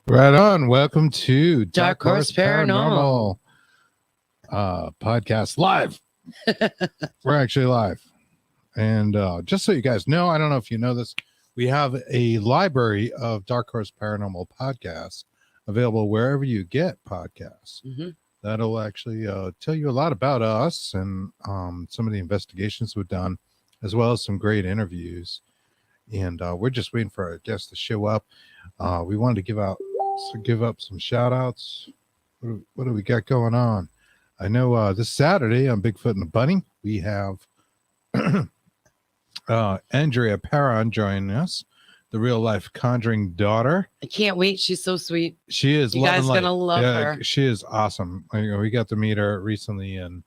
Right on. Welcome to Dark Horse Paranormal. Podcast live. We're actually live. And just so you guys know, I don't know if you know this, we have a library of Dark Horse Paranormal podcasts available wherever you get podcasts. Mm-hmm. That'll actually tell you a lot about us and some of the investigations we've done, as well as some great interviews. And we're just waiting for our guests to show up. We wanted to give up some shout outs. What do we got going on? I know this Saturday on Bigfoot and the Bunny, we have Andrea Perron joining us, the real life conjuring daughter. I can't wait. She's so sweet. She is. You guys gonna love her. She is awesome. We got to meet her recently, and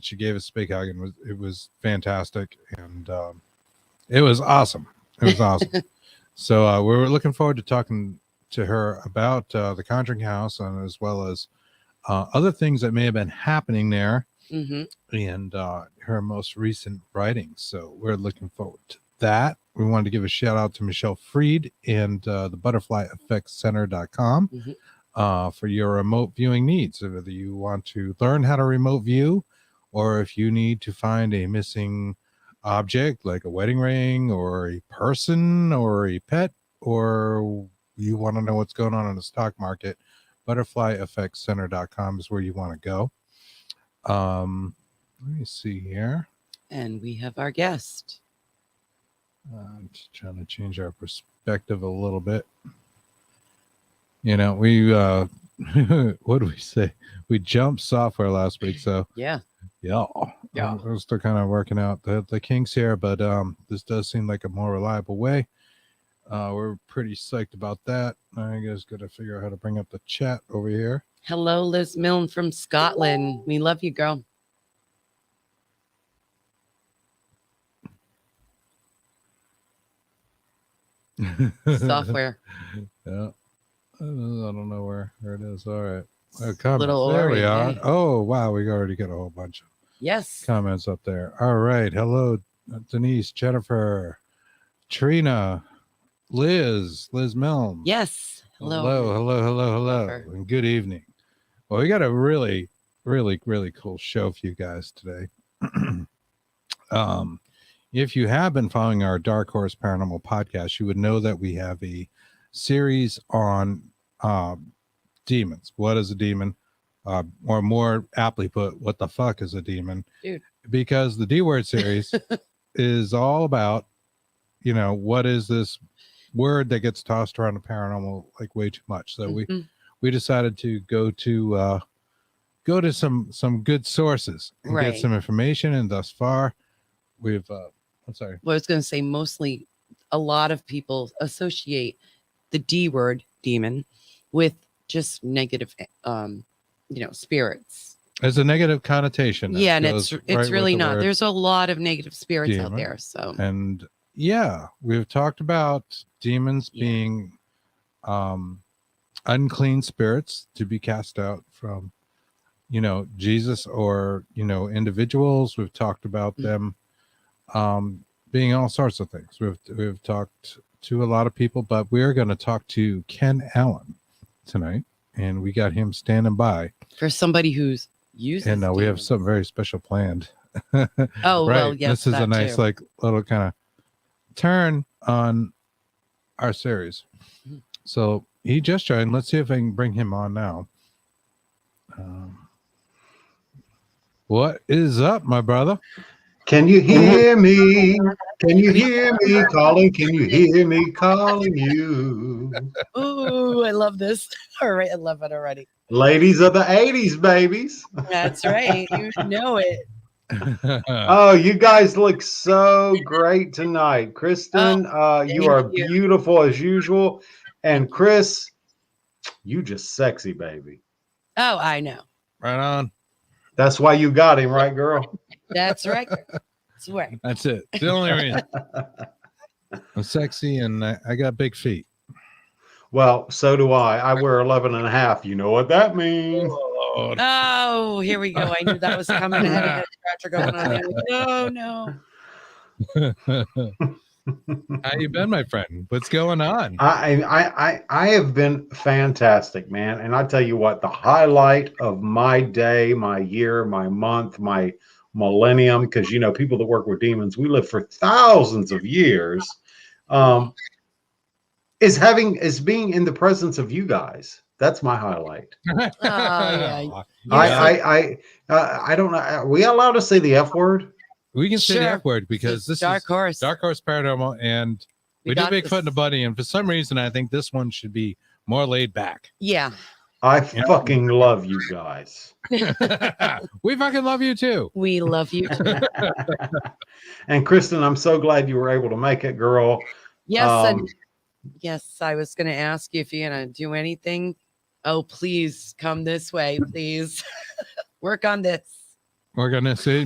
she gave us a big hug, and it was fantastic, and it was awesome. It was awesome. So we're looking forward to talking to her about the Conjuring House, and as well as other things that may have been happening there, and her most recent writings. So we're looking forward to that. We wanted to give a shout out to Michelle Freed and the butterflyeffectcenter.com for your remote viewing needs. So whether you want to learn how to remote view, or if you need to find a missing object like a wedding ring or a person or a pet, or you want to know what's going on in the stock market, butterflyeffectcenter.com is where you want to go. Let me see here. And we have our guest. I'm just trying to change our perspective a little bit. You know, we what do we say? We jumped software last week, so yeah. We're still kind of working out the kinks here, but this does seem like a more reliable way. We're pretty psyched about that. I guess gotta figure out how to bring up the chat over here. Hello, Liz Milne from Scotland. We love you, girl. Software. Yeah. I don't know where it is. All right. Little there Ori, we are. yeah. Oh, wow. We already got a whole bunch of comments up there. All right. Hello, Denise, Jennifer, Trina, Liz Milne. Yes. Hello. And good evening. Well, we got a really, really, really cool show for you guys today. If you have been following our Dark Horse Paranormal podcast, you would know that we have a series on demons. What is a demon? Or more aptly put, what the fuck is a demon? Dude. Because the D Word series is all about, what is this word that gets tossed around the paranormal like way too much. So we decided to go to some good sources and get some information. And thus far, we've I'm sorry. Well, I was going to say mostly a lot of people associate the D word, demon, with just negative, spirits. There's a negative connotation. Yeah, and it's really not. There's a lot of negative spirits demon out there. So, and yeah, we've talked about demons being unclean spirits to be cast out from, Jesus or, individuals. We've talked about them being all sorts of things. We've talked to a lot of people, but we're going to talk to Ken Allen tonight, and we got him standing by for somebody who's used. And we have something very special planned. Oh, right. Well, yes, this is a nice, little kind of turn on our series. So he just joined. Let's see if I can bring him on now. What is up, my brother? Can you hear me? Can you hear me calling? Can you hear me calling you? Oh, I love this. All right, I love it already. Ladies of the 80s, babies. That's right. You know it. Oh, you guys look so great tonight. Kristen, you are beautiful as usual. And Chris, you just sexy, baby. Oh, I know. Right on. That's why you got him, right, girl? That's right. That's right. That's it. It's the only reason. I'm sexy and I got big feet. Well, so do I. I wear 11 and a half. You know what that means. Oh, here we go. I knew that was coming. I had a head scratcher going on. No. How you been, my friend? What's going on? I have been fantastic, man. And I tell you what, the highlight of my day, my year, my month, my millennium, because you know, people that work with demons, we live for thousands of years, is being in the presence of you guys. That's my highlight. Yeah. I don't know. Are we allowed to say the F word? We can say the Sure. F word because this Dark is Horse. Dark Horse Paranormal, and we do got Bigfoot this. and a Buddy, and for some reason, I think this one should be more laid back. Yeah. I fucking love you guys. We fucking love you too. We love you. And Kristen, I'm so glad you were able to make it, girl. Yes, and yes, I was going to ask you if you're going to do anything. Oh, please come this way, please. Work on this. We're gonna say,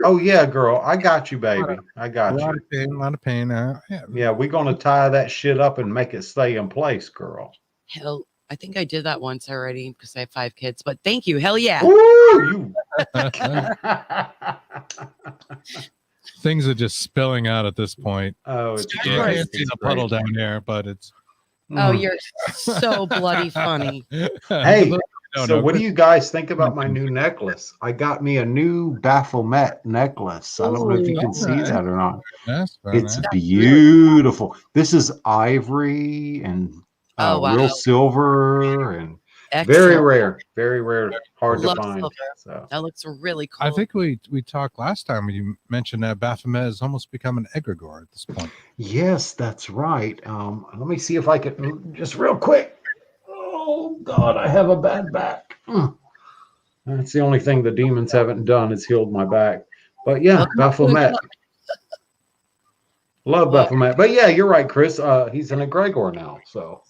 oh yeah, girl, I got you, baby. I got you. A lot of pain. Yeah, we're gonna tie that shit up and make it stay in place, girl. Hell, I think I did that once already because I have 5 kids. But thank you. Hell yeah. Woo, Things are just spilling out at this point. Oh, it's You great. can't see the puddle down there, but it's. Oh, you're so bloody funny. Hey, so what do you guys think about my new necklace? I got me a new Baphomet necklace. I don't know if you can see that or not. It's beautiful. This is ivory and real silver and very rare, hard to find. So that looks really cool. I think we talked last time when you mentioned that Baphomet has almost become an egregore at this point. Yes, that's right. Let me see if I can just real quick. Oh God, I have a bad back. That's the only thing the demons haven't done is healed my back. But yeah, Baphomet. Love Baphomet. But yeah, you're right, Chris. He's an egregore now. So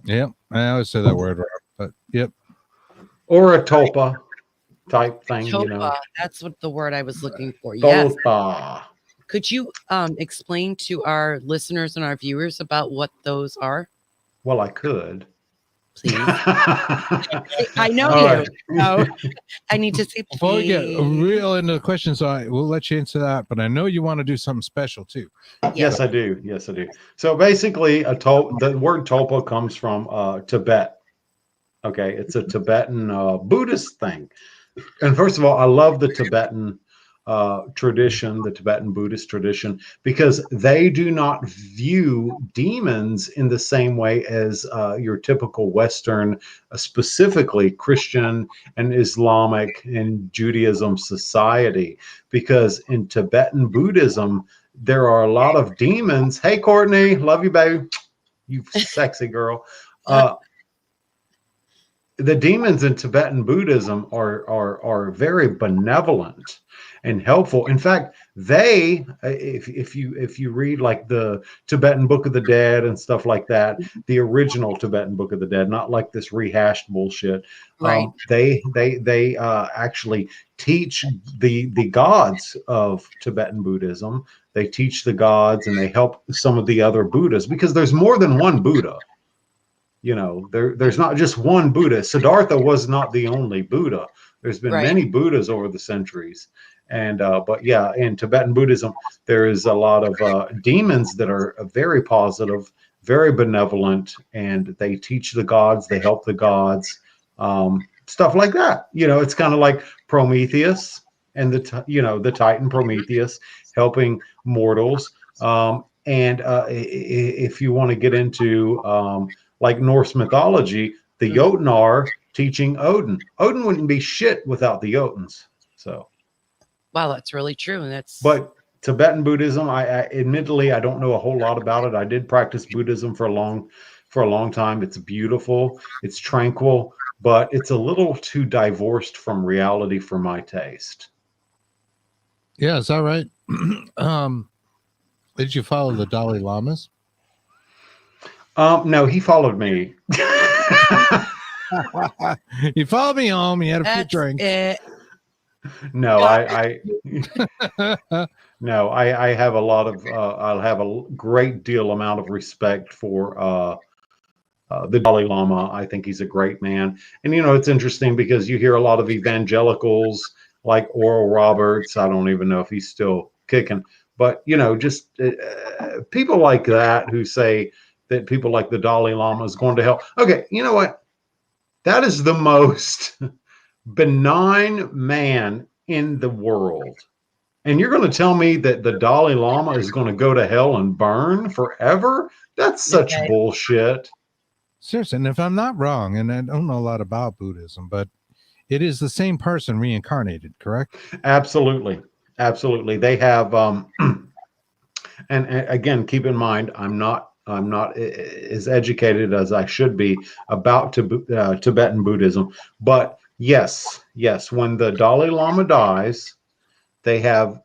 yeah, I always say that word wrong, but yep. Or a tulpa type thing, tulpa, you know. That's what the word I was looking for. Tulpa. Yes. Could you explain to our listeners and our viewers about what those are? Well, I could. Please. I know All you. Right. So I need to say please. Before we get real into the questions, we'll let you answer that, but I know you want to do something special too. Yes, I do. Yes, I do. So basically, the word tulpa comes from Tibet. Okay, it's a Tibetan Buddhist thing. And first of all, I love the Tibetan tradition, the Tibetan Buddhist tradition, because they do not view demons in the same way as your typical Western, specifically Christian and Islamic and Judaism society. Because in Tibetan Buddhism, there are a lot of demons. Hey, Courtney, love you, baby. You sexy girl. The demons in Tibetan Buddhism are very benevolent and helpful. In fact, they, if you read like the Tibetan Book of the Dead and stuff like that, the original Tibetan Book of the Dead, not like this rehashed bullshit. Right. They actually teach the gods of Tibetan Buddhism. They teach the gods and they help some of the other Buddhas because there's more than one Buddha. You know, there's not just one Buddha. Siddhartha was not the only Buddha. There's been many Buddhas over the centuries. And but yeah, in Tibetan Buddhism, there is a lot of demons that are very positive, very benevolent, and they teach the gods, they help the gods, stuff like that. You know, it's kind of like Prometheus and the Titan Prometheus helping mortals. And if you want to get into like Norse mythology, the Jotun are teaching Odin. Odin wouldn't be shit without the Jotuns. So, wow, that's really true. And but Tibetan Buddhism, I admittedly I don't know a whole lot about it. I did practice Buddhism for a long time. It's beautiful, it's tranquil, but it's a little too divorced from reality for my taste. Yeah, is that right? Did you follow the Dalai Lamas? No, he followed me. He followed me home. He had a few drinks. No, I no, I have a lot of I'll have a great deal amount of respect for the Dalai Lama. I think he's a great man. And you know, it's interesting because you hear a lot of evangelicals like Oral Roberts. I don't even know if he's still kicking, But just people like that who say that people like the Dalai Lama is going to hell. Okay, you know what? That is the most benign man in the world. And you're going to tell me that the Dalai Lama is going to go to hell and burn forever? That's such bullshit. Seriously, and if I'm not wrong, and I don't know a lot about Buddhism, but it is the same person reincarnated, correct? Absolutely. Absolutely. They have and again, keep in mind, I'm not as educated as I should be about Tibetan Buddhism, but yes, when the Dalai Lama dies, they have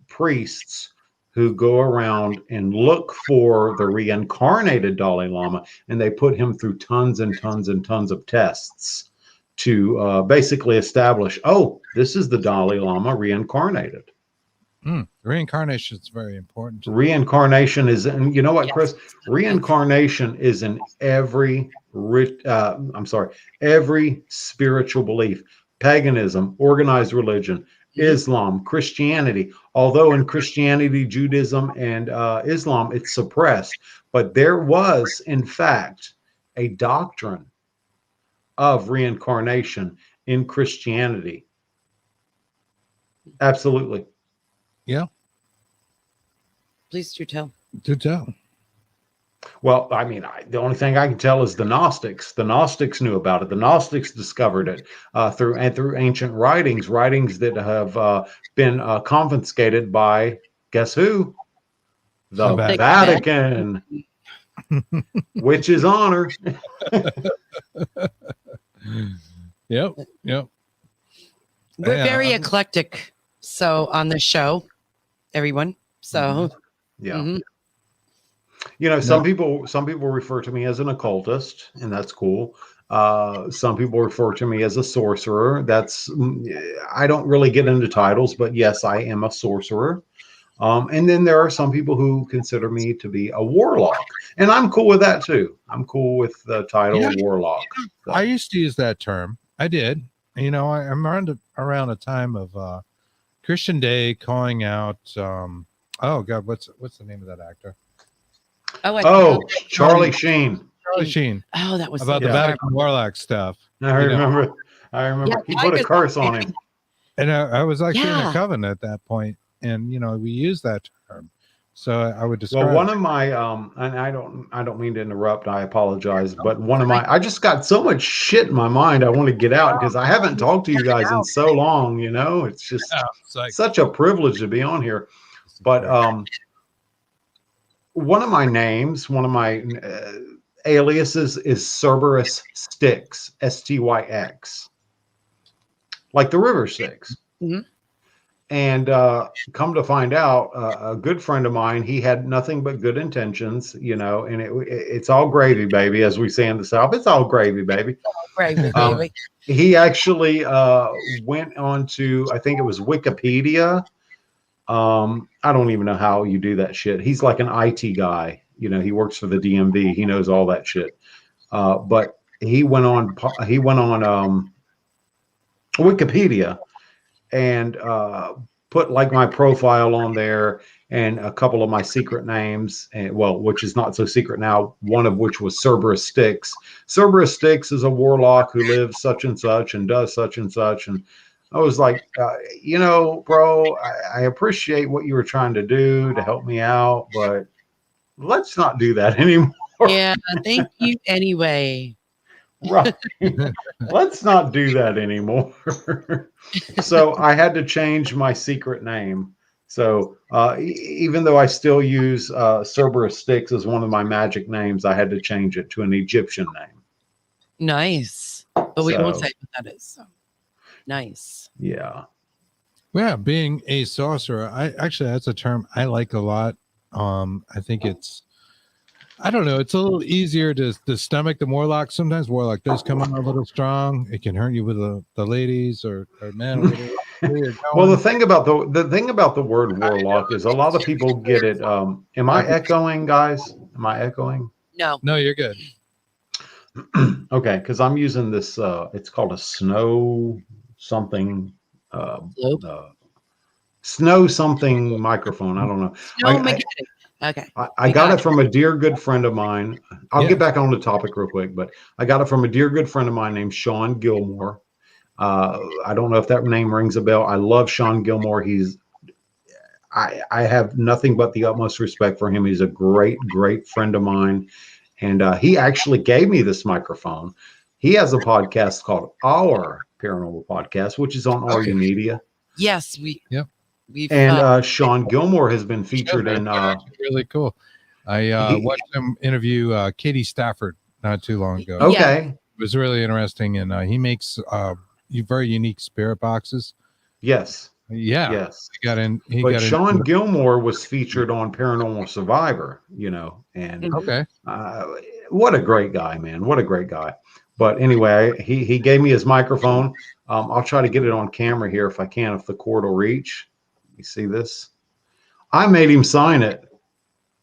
priests who go around and look for the reincarnated Dalai Lama, and they put him through tons and tons and tons of tests to basically establish, oh, this is the Dalai Lama reincarnated. Reincarnation is very important. Reincarnation is, and you know what, Chris? Reincarnation is in every every spiritual belief, paganism, organized religion, Islam, Christianity. Although in Christianity, Judaism, and Islam, it's suppressed, but there was, in fact, a doctrine of reincarnation in Christianity. Absolutely. Yeah. Please do tell. Do tell. Well, I mean, the only thing I can tell is the Gnostics. The Gnostics knew about it. The Gnostics discovered it through ancient writings that have been confiscated by, guess who? The Vatican, which is honor. Yep. We're very eclectic. So on the show, everyone. So yeah. Some people refer to me as an occultist, and that's cool. Some people refer to me as a sorcerer. I don't really get into titles, but yes, I am a sorcerer. And then there are some people who consider me to be a warlock, and I'm cool with that too. I'm cool with the title of warlock. So. I used to use that term. I did. I'm around a time of Christian Day calling out. Oh God, what's the name of that actor? Charlie Sheen. Charlie Sheen. Oh, that was about the Vatican warlock stuff. I remember. Yeah, he put a curse on him. And I was actually in a coven at that point, and we used that term. So I would describe. Well, one of my and I don't mean to interrupt. I apologize, but I just got so much shit in my mind. I want to get out because I haven't talked to you guys in so long. It's just such a privilege to be on here. But one of my names, one of my aliases is Cerberus Styx, Styx, like the river Styx. Mm-hmm. And come to find out, a good friend of mine, he had nothing but good intentions, and it's all gravy, baby, as we say in the South. It's all gravy, baby. Gravy, baby. He actually went on to, I think it was Wikipedia. I don't even know how you do that shit. He's like an IT guy. He works for the DMV. He knows all that shit. But he went on Wikipedia and put like my profile on there and a couple of my secret names, and which is not so secret now, one of which was Cerberus Styx. Cerberus Styx is a warlock who lives such and such and does such and such. And I was like, bro, I appreciate what you were trying to do to help me out, but let's not do that anymore. Yeah, thank you anyway. Right. Let's not do that anymore. So I had to change my secret name. So even though I still use Cerberus Styx as one of my magic names, I had to change it to an Egyptian name. Nice. But we won't say what that is. So. Nice. Yeah. Yeah, being a sorcerer, that's a term I like a lot. I think I don't know, it's a little easier to stomach the warlock. Sometimes warlock does come on a little strong. It can hurt you with the ladies or men. Well, the thing about the word warlock is a lot of people get it. Am I echoing, guys? Am I echoing? No, you're good. Okay, because I'm using this. It's called a snow something. Snow something microphone. I don't know. No, I, okay. I got it from a dear good friend of mine. I'll Yeah. get back on the topic real quick, but I got it from a dear good friend of mine named Sean Gilmore. I don't know if that name rings a bell. I love Sean Gilmore. I have nothing but the utmost respect for him. He's a great, great friend of mine. And he actually gave me this microphone. He has a podcast called Our Paranormal Podcast, which is on RU Media. Yes, Yep. we've And Sean Gilmore has been featured in. Really cool. I watched him interview Katie Stafford not too long ago. Okay. It was really interesting, and he makes very unique spirit boxes. Yes. Yeah. Yes. But Sean Gilmore was featured on Paranormal Survivor, and Okay. what a great guy, man. What a great guy. But anyway, he gave me his microphone. I'll try to get it on camera here if I can, if the cord will reach. You see this? I made him sign it.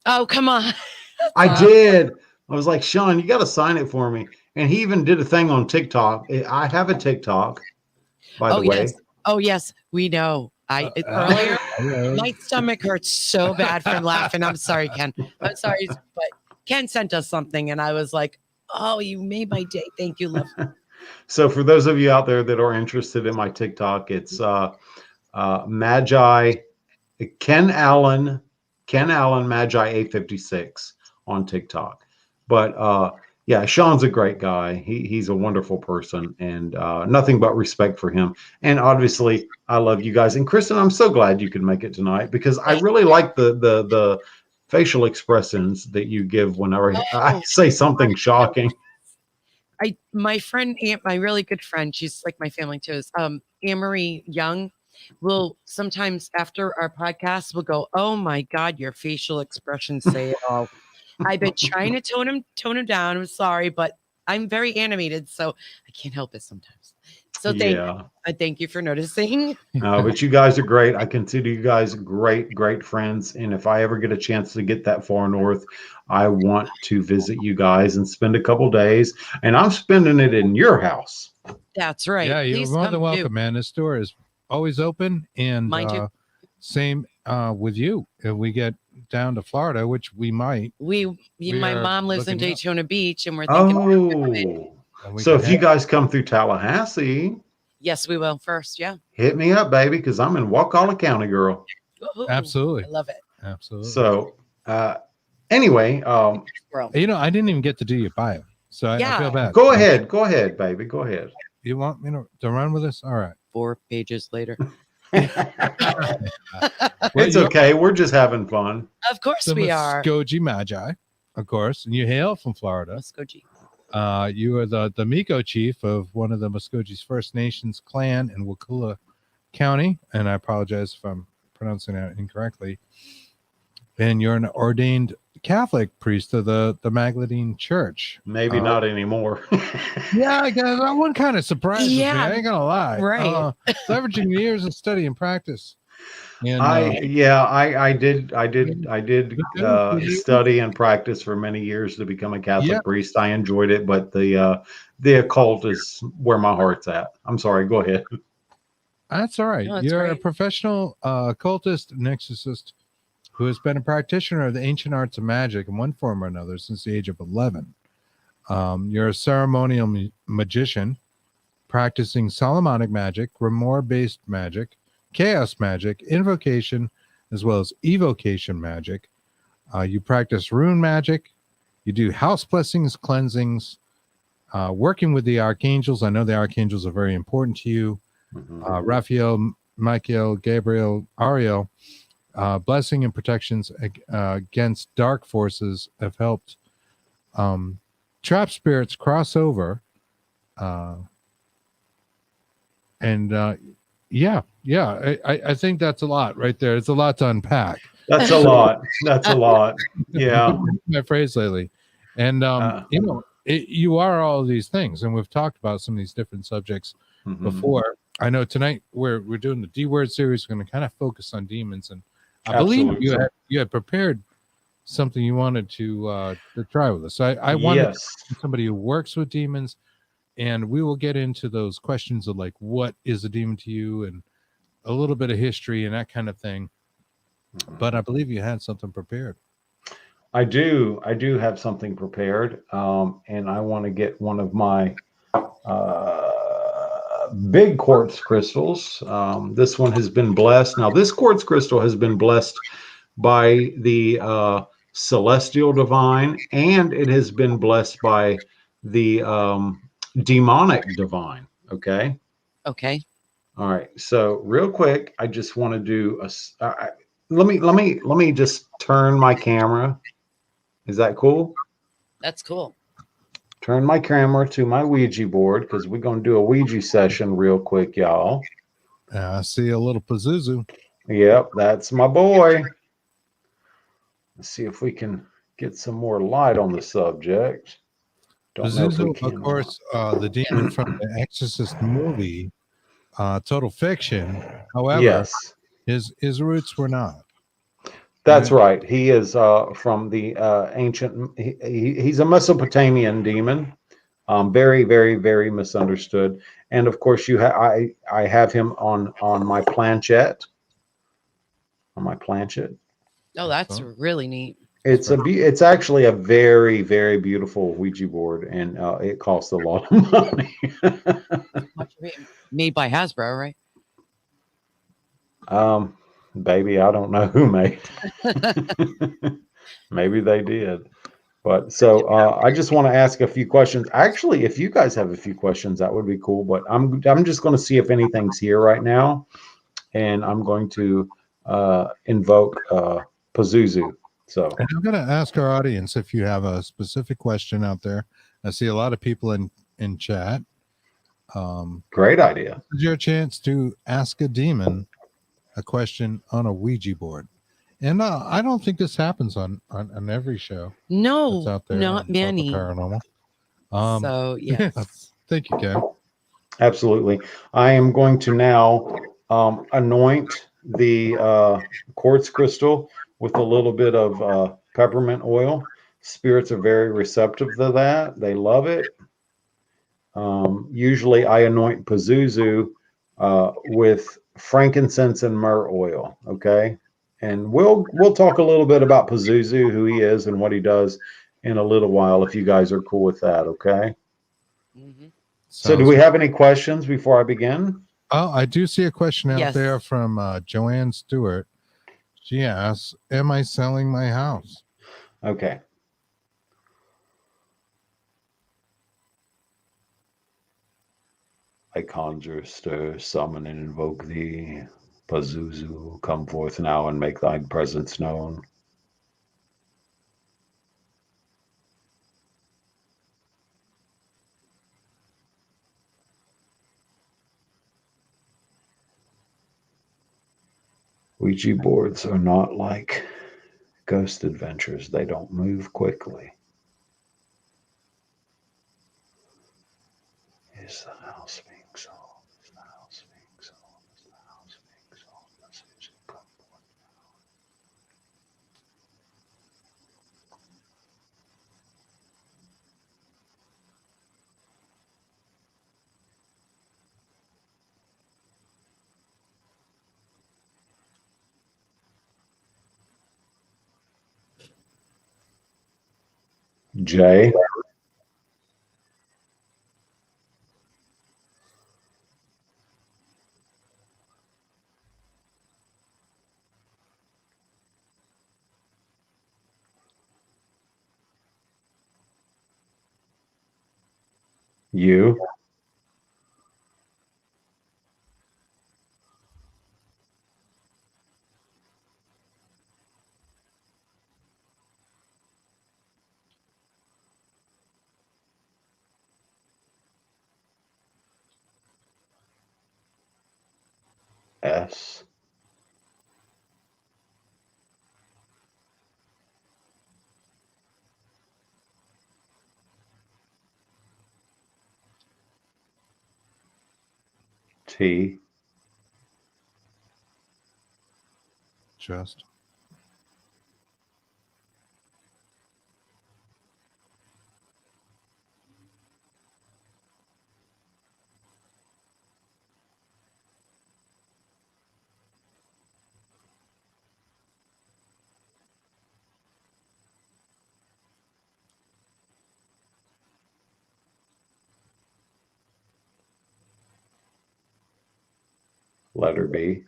Oh, come on. I did. I was like, Sean, you got to sign it for me. And he even did a thing on TikTok. I have a TikTok, by the way. Yes. Oh, yes, we know. Earlier, my stomach hurts so bad from laughing. I'm sorry, Ken. I'm sorry, but Ken sent us something, and I was like, "Oh, you made my day. Thank you, love." So, for those of you out there that are interested in my TikTok, it's Magi Ken Allen Magi 856 on TikTok. But yeah, Sean's a great guy. He's a wonderful person, and nothing but respect for him. And obviously, I love you guys. And Kristen, I'm so glad you could make it tonight because I really like the facial expressions that you give whenever I say something shocking. My friend, my really good friend, she's like my family too, is Anne-Marie Young, will sometimes after our podcast will go, "Oh my God, your facial expressions say it all." I've been trying to tone him down. I'm sorry, but I'm very animated, so I can't help it sometimes. So thank you for noticing. But you guys are great. I consider you guys great, great friends. And if I ever get a chance to get that far north, I want to visit you guys and spend a couple days. And I'm spending it in your house. That's right. Yeah, you're more than welcome, man. This door is always open. And same with you. If we get down to Florida, which we might. My mom lives in Daytona Beach, and we're thinking. So if you guys come through Tallahassee, yes, we will first. Yeah, hit me up, baby, because I'm in Wakulla County, girl. Ooh, absolutely, I love it. Absolutely. So anyway, I didn't even get to do your bio, so I feel bad. Go ahead, baby, go ahead. You want me to run with this? All right. 4 pages later. It's okay. We're just having fun. Of course we are. Muskogee Magi, of course, and you hail from Florida. Muskogee. You are the Miko chief of one of the Muskogee's First Nations clan in Wakulla County, and I apologize if I'm pronouncing that incorrectly. And you're an ordained Catholic priest of the Magdalene Church. Maybe not anymore. Yeah, I guess that one kind of surprises me. I ain't gonna lie. Right. Leveraging years of study and practice. And, I did study and practice for many years to become a Catholic priest. I enjoyed it, but the occult is where my heart's at. I'm sorry. Go ahead. That's all right. No, You're right. a professional occultist and exorcist who has been a practitioner of the ancient arts of magic in one form or another since the age of 11. You're a ceremonial magician practicing Solomonic magic, Grimoire-based magic, chaos magic, invocation, as well as evocation magic. You practice rune magic. You do house blessings, cleansings, working with the archangels. I know the archangels are very important to you. Raphael, Michael, Gabriel, Ariel. Blessing and protections against dark forces have helped trap spirits cross over. I think that's a lot right there. It's a lot to unpack. That's a lot. Yeah. My phrase lately. And, you are all of these things. And we've talked about some of these different subjects before. I know tonight we're doing the D word series. We're going to kind of focus on demons. And I believe you had prepared something you wanted to try with us. So I wanted somebody who works with demons. And we will get into those questions of like, what is a demon to you? And a little bit of history and that kind of thing. But I believe you had something prepared. I do have something prepared, and I want to get one of my big quartz crystals. This one has been blessed. Now, this quartz crystal has been blessed by the celestial divine, and it has been blessed by the demonic divine. Okay. Okay. All right. So, real quick, I just want to do let me just turn my camera. Is that cool? That's cool. Turn my camera to my Ouija board because we're going to do a Ouija session real quick, y'all. I see a little Pazuzu. Yep, that's my boy. Let's see if we can get some more light on the subject. Don't know if we Pazuzu, can. of course, the demon from the Exorcist movie, total fiction. However, Yes, his roots were not. that's right. He is from the ancient. He's a Mesopotamian demon. Very, very, very misunderstood. And of course, I have him on my planchette. On my planchette. Oh, that's really neat. It's actually a very, very beautiful Ouija board, and it costs a lot of money. Made by Hasbro, right? Baby, I don't know who made. Maybe they did. But so I just want to ask a few questions. Actually, if you guys have a few questions, that would be cool. But I'm just going to see if anything's here right now, and I'm going to invoke Pazuzu. So And I'm going to ask our audience if you have a specific question out there. I see a lot of people in chat. Great idea. This is your chance to ask a demon a question on a Ouija board. And I don't think this happens on every show. No, that's out there not many. Paranormal. So yes. Thank you, Ken. Absolutely. I am going to now anoint the quartz crystal with a little bit of peppermint oil. Spirits are very receptive to that. They love it. Usually I anoint Pazuzu with frankincense and myrrh oil. Okay. And we'll talk a little bit about Pazuzu, who he is and what he does in a little while, if you guys are cool with that. Okay. Mm-hmm. So do we have any questions before I begin? Oh, I do see a question out there from Joanne Stewart. She asks, am I selling my house? Okay. I conjure, stir, summon, and invoke thee. Pazuzu, come forth now and make thy presence known. Ouija boards are not like ghost adventures. They don't move quickly. Is the house being sold? Is the house being sold? Is the house being sold? Pazuzu, come forth now. Jay. You. S. T. Just. Letter B.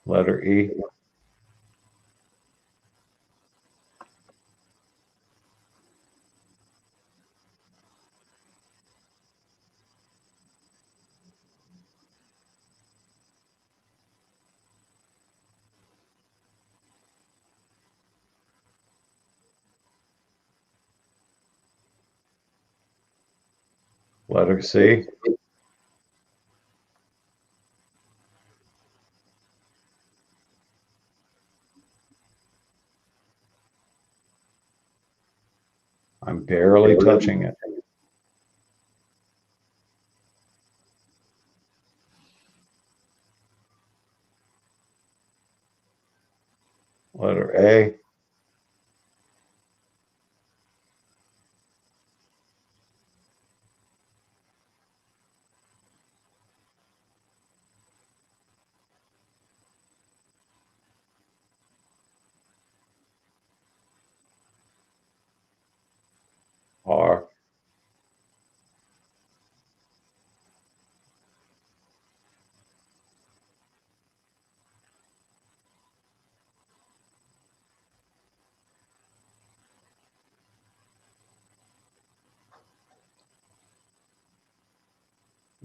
Letter E. Letter C. I'm barely touching it. Letter A. R.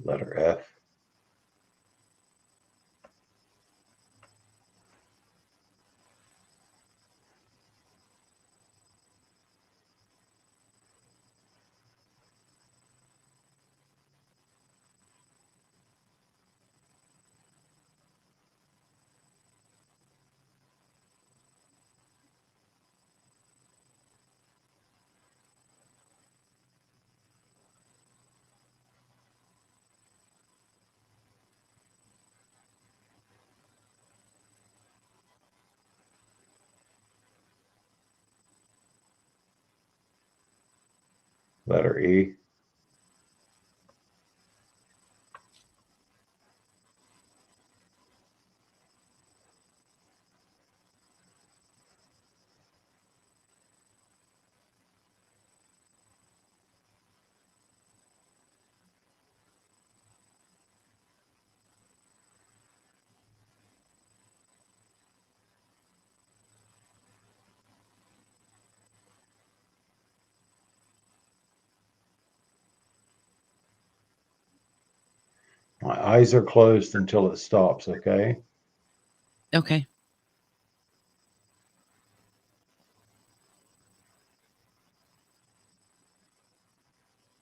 Letter F. Letter E. My eyes are closed until it stops, okay? Okay.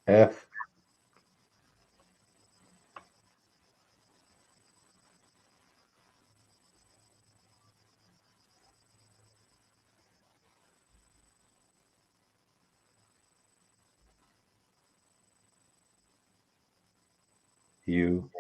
F. U.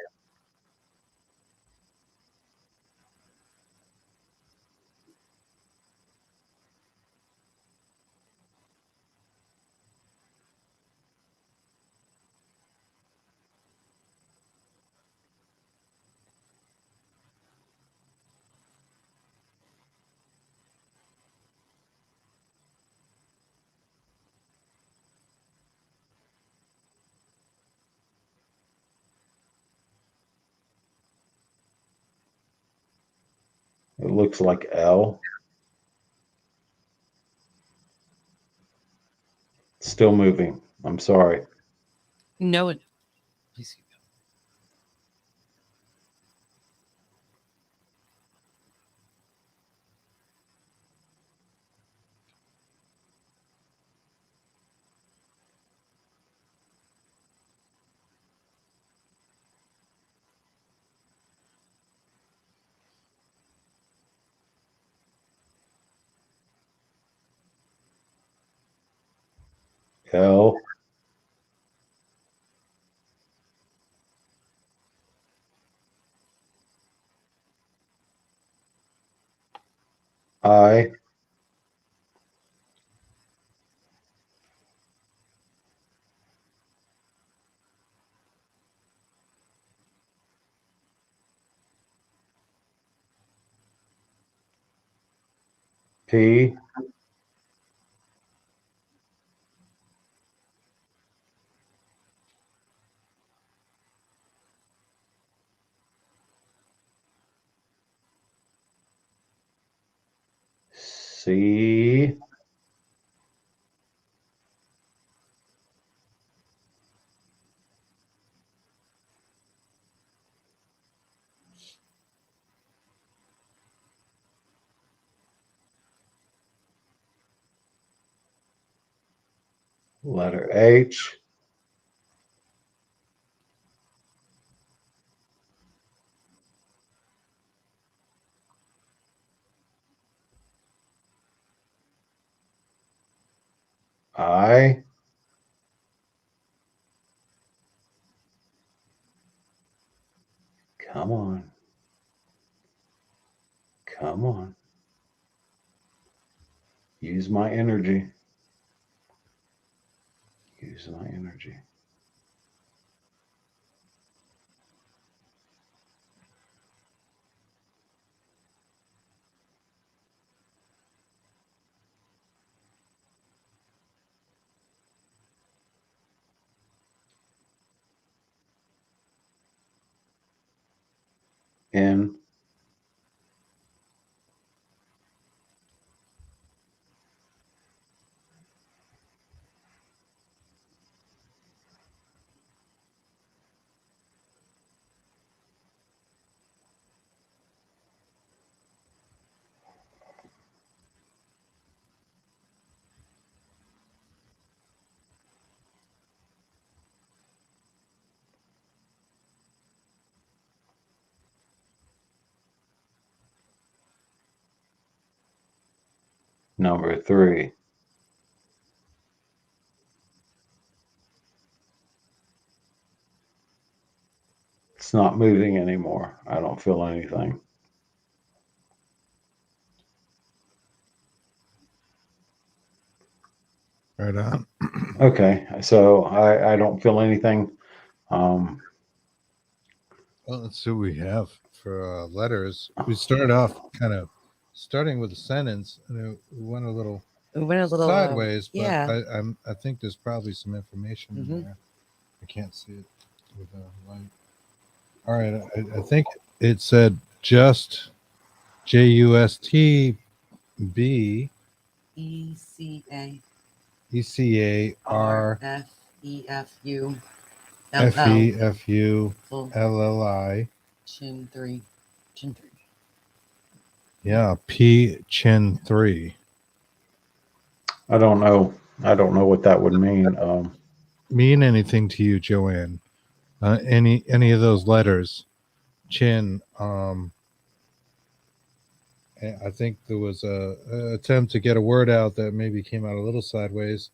It looks like L. It's still moving. I'm sorry. No, please. L. I. P. C. Letter H. I. Come on. Come on. Use my energy. Use my energy. N. Number 3. It's not moving anymore. I don't feel anything. Right on. Okay, so I don't feel anything. Well, let's see what we have for letters. We started off kind of starting with a sentence, and it went a little We went a little sideways, but yeah. I think there's probably some information in Mhm. there. I can't see it with the light. All right, I think it said just JUST B ECA ECAR FEFU FEFU full LLI. chin 3. Yeah, P Chin 3. I don't know. I don't know what that would mean. Mean anything to you, Joanne? Any of those letters? Chin. I think there was a attempt to get a word out that maybe came out a little sideways,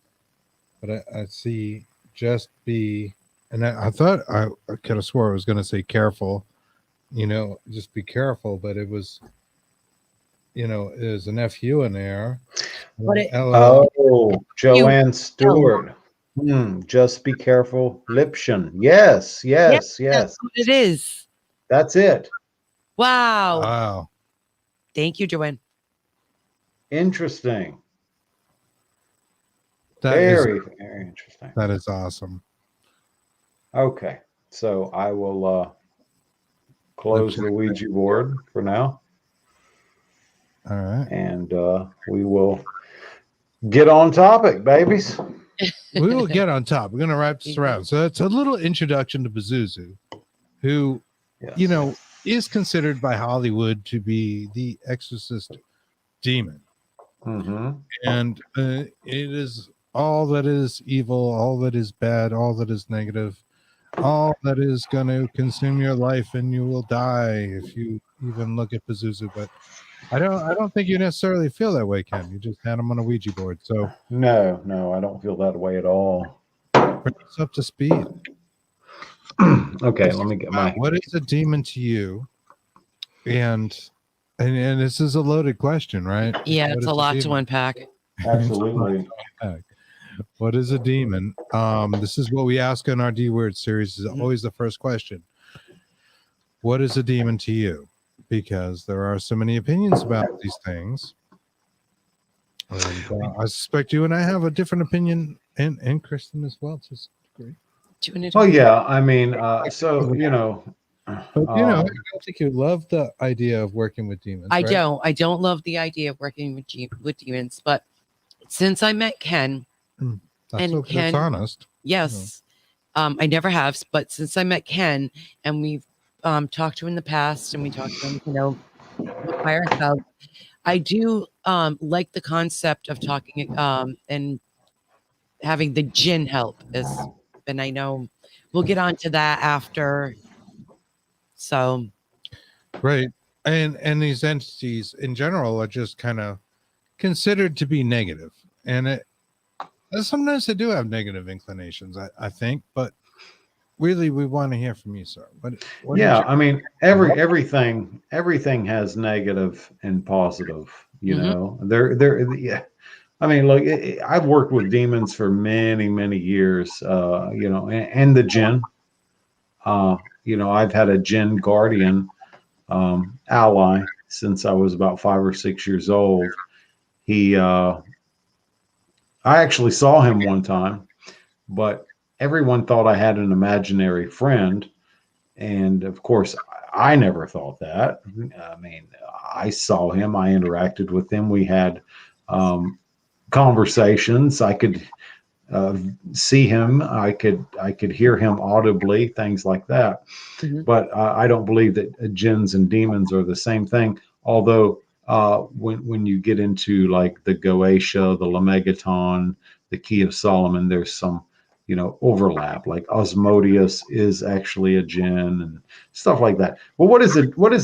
but I see just be, and I thought I could have swore I was going to say careful, just be careful, but it was, there's an FU in there. What it- Oh, Joanne Stewart. Just be careful. Liption. Yes, yes, Yeah, yes. that's what it is. That's it. Wow. Wow. Thank you, Joanne. Interesting. Very interesting. That is awesome. Okay, so I will close the Ouija board for now. All right. And we will get on topic, babies. We will get on top. We're going to wrap this around. So it's a little introduction to Pazuzu, who, Yes. is considered by Hollywood to be the exorcist demon. Mm-hmm. And it is all that is evil, all that is bad, all that is negative, all that is going to consume your life, and you will die if you even look at Pazuzu. But I don't think you necessarily feel that way, Ken. You just had him on a Ouija board. So No, I don't feel that way at all. bring us up to speed. Okay, let me get my. What is a demon to you? And this is a loaded question, right? Yeah, What it's is a lot to demon? unpack. Absolutely. What is a demon? This is what we ask in our D word series. Is always the first question. What is a demon to you? Because there are so many opinions about these things. And I suspect you and I have a different opinion, and Kristen as well. To some degree. Oh yeah, I mean, so But I don't think you love the idea of working with demons. I right? don't. I don't love the idea of working with demons, but since I met Ken, That's honest. yes, I never have, but since I met Ken and we've talked to him in the past and we talked to him, by ourselves, I do like the concept of talking and having the jinn help. And I know we'll get on to that after. So, right, and these entities in general are just kind of considered to be negative, and sometimes they do have negative inclinations. I think, but really, we want to hear from you, sir. What yeah, I mean, everything has negative and positive. Yeah. I mean, look, I've worked with demons for many years. And the jinn. I've had a jinn guardian ally since I was about 5 or 6 years old. I actually saw him one time, but everyone thought I had an imaginary friend. And of course, I never thought that. I mean, I saw him, I interacted with him. We had conversations. I could see him. I could hear him audibly, things like that. But I don't believe that jinns and demons are the same thing. Although when you get into like the Goetia, the Lemegeton, the Key of Solomon, there's some overlap. Like Osmodeus is actually a jinn and stuff like that. Well, what is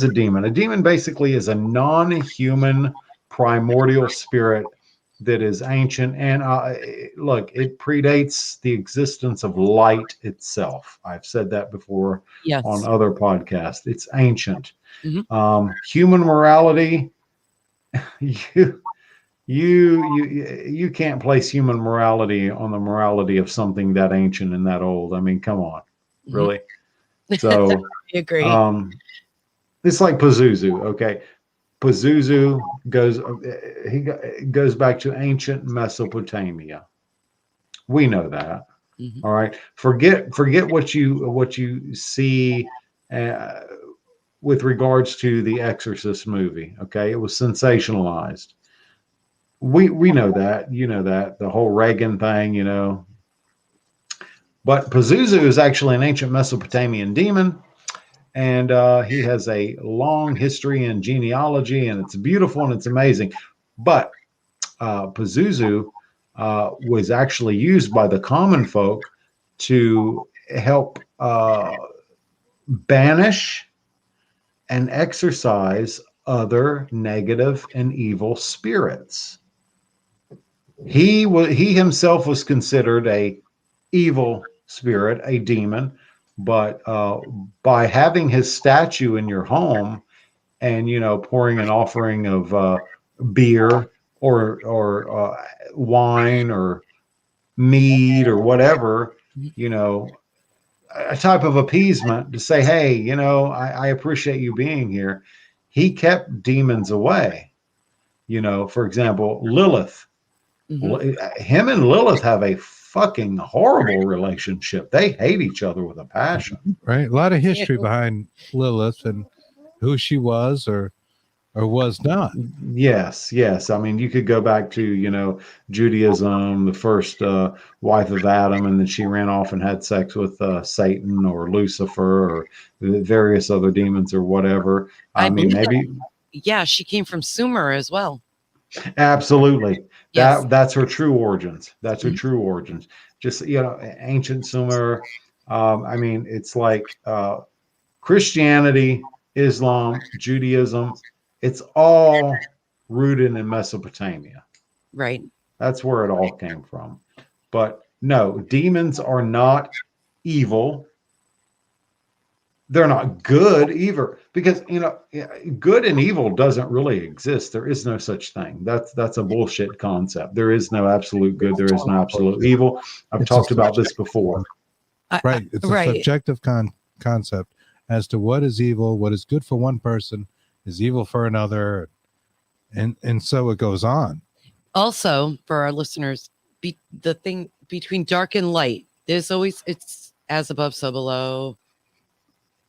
a demon? A demon basically is a non-human primordial spirit that is ancient, and look, it predates the existence of light itself. I've said that before on other podcasts. It's ancient. Human morality, you can't place human morality on the morality of something that ancient and that old. I mean, come on, really. So I agree. It's like Pazuzu. Okay, Pazuzu goes back to ancient Mesopotamia. We know that. All right. Forget what you see with regards to the Exorcist movie. Okay, it was sensationalized. We know that. You know that, the whole Reagan thing. But Pazuzu is actually an ancient Mesopotamian demon. And he has a long history in genealogy, and it's beautiful and it's amazing. But Pazuzu was actually used by the common folk to help banish and exorcise other negative and evil spirits. He himself was considered a evil spirit, a demon. But by having his statue in your home and, pouring an offering of beer or wine or mead or whatever, a type of appeasement to say, hey, I appreciate you being here. He kept demons away. For example, Lilith. Him and Lilith have a fucking horrible relationship. They hate each other with a passion. Right. A lot of history behind Lilith and who she was or was not. Yes. I mean, you could go back to, Judaism, the first wife of Adam, and then she ran off and had sex with Satan or Lucifer or various other demons or whatever. I mean, maybe. Yeah, she came from Sumer as well. Absolutely. Yes. That's her true origins. That's her true origins. Just, ancient Sumer. I mean, it's like Christianity, Islam, Judaism. It's all rooted in Mesopotamia. Right. That's where it all came from. But no, demons are not evil. They're not good either, because good and evil doesn't really exist. There is no such thing. That's a bullshit concept. There is no absolute good. There is no absolute evil. I've talked about this before. Right. It's a subjective concept as to what is evil, what is good for one person is evil for another, and so it goes on. Also, for our listeners, the thing between dark and light, there's always, it's as above, so below.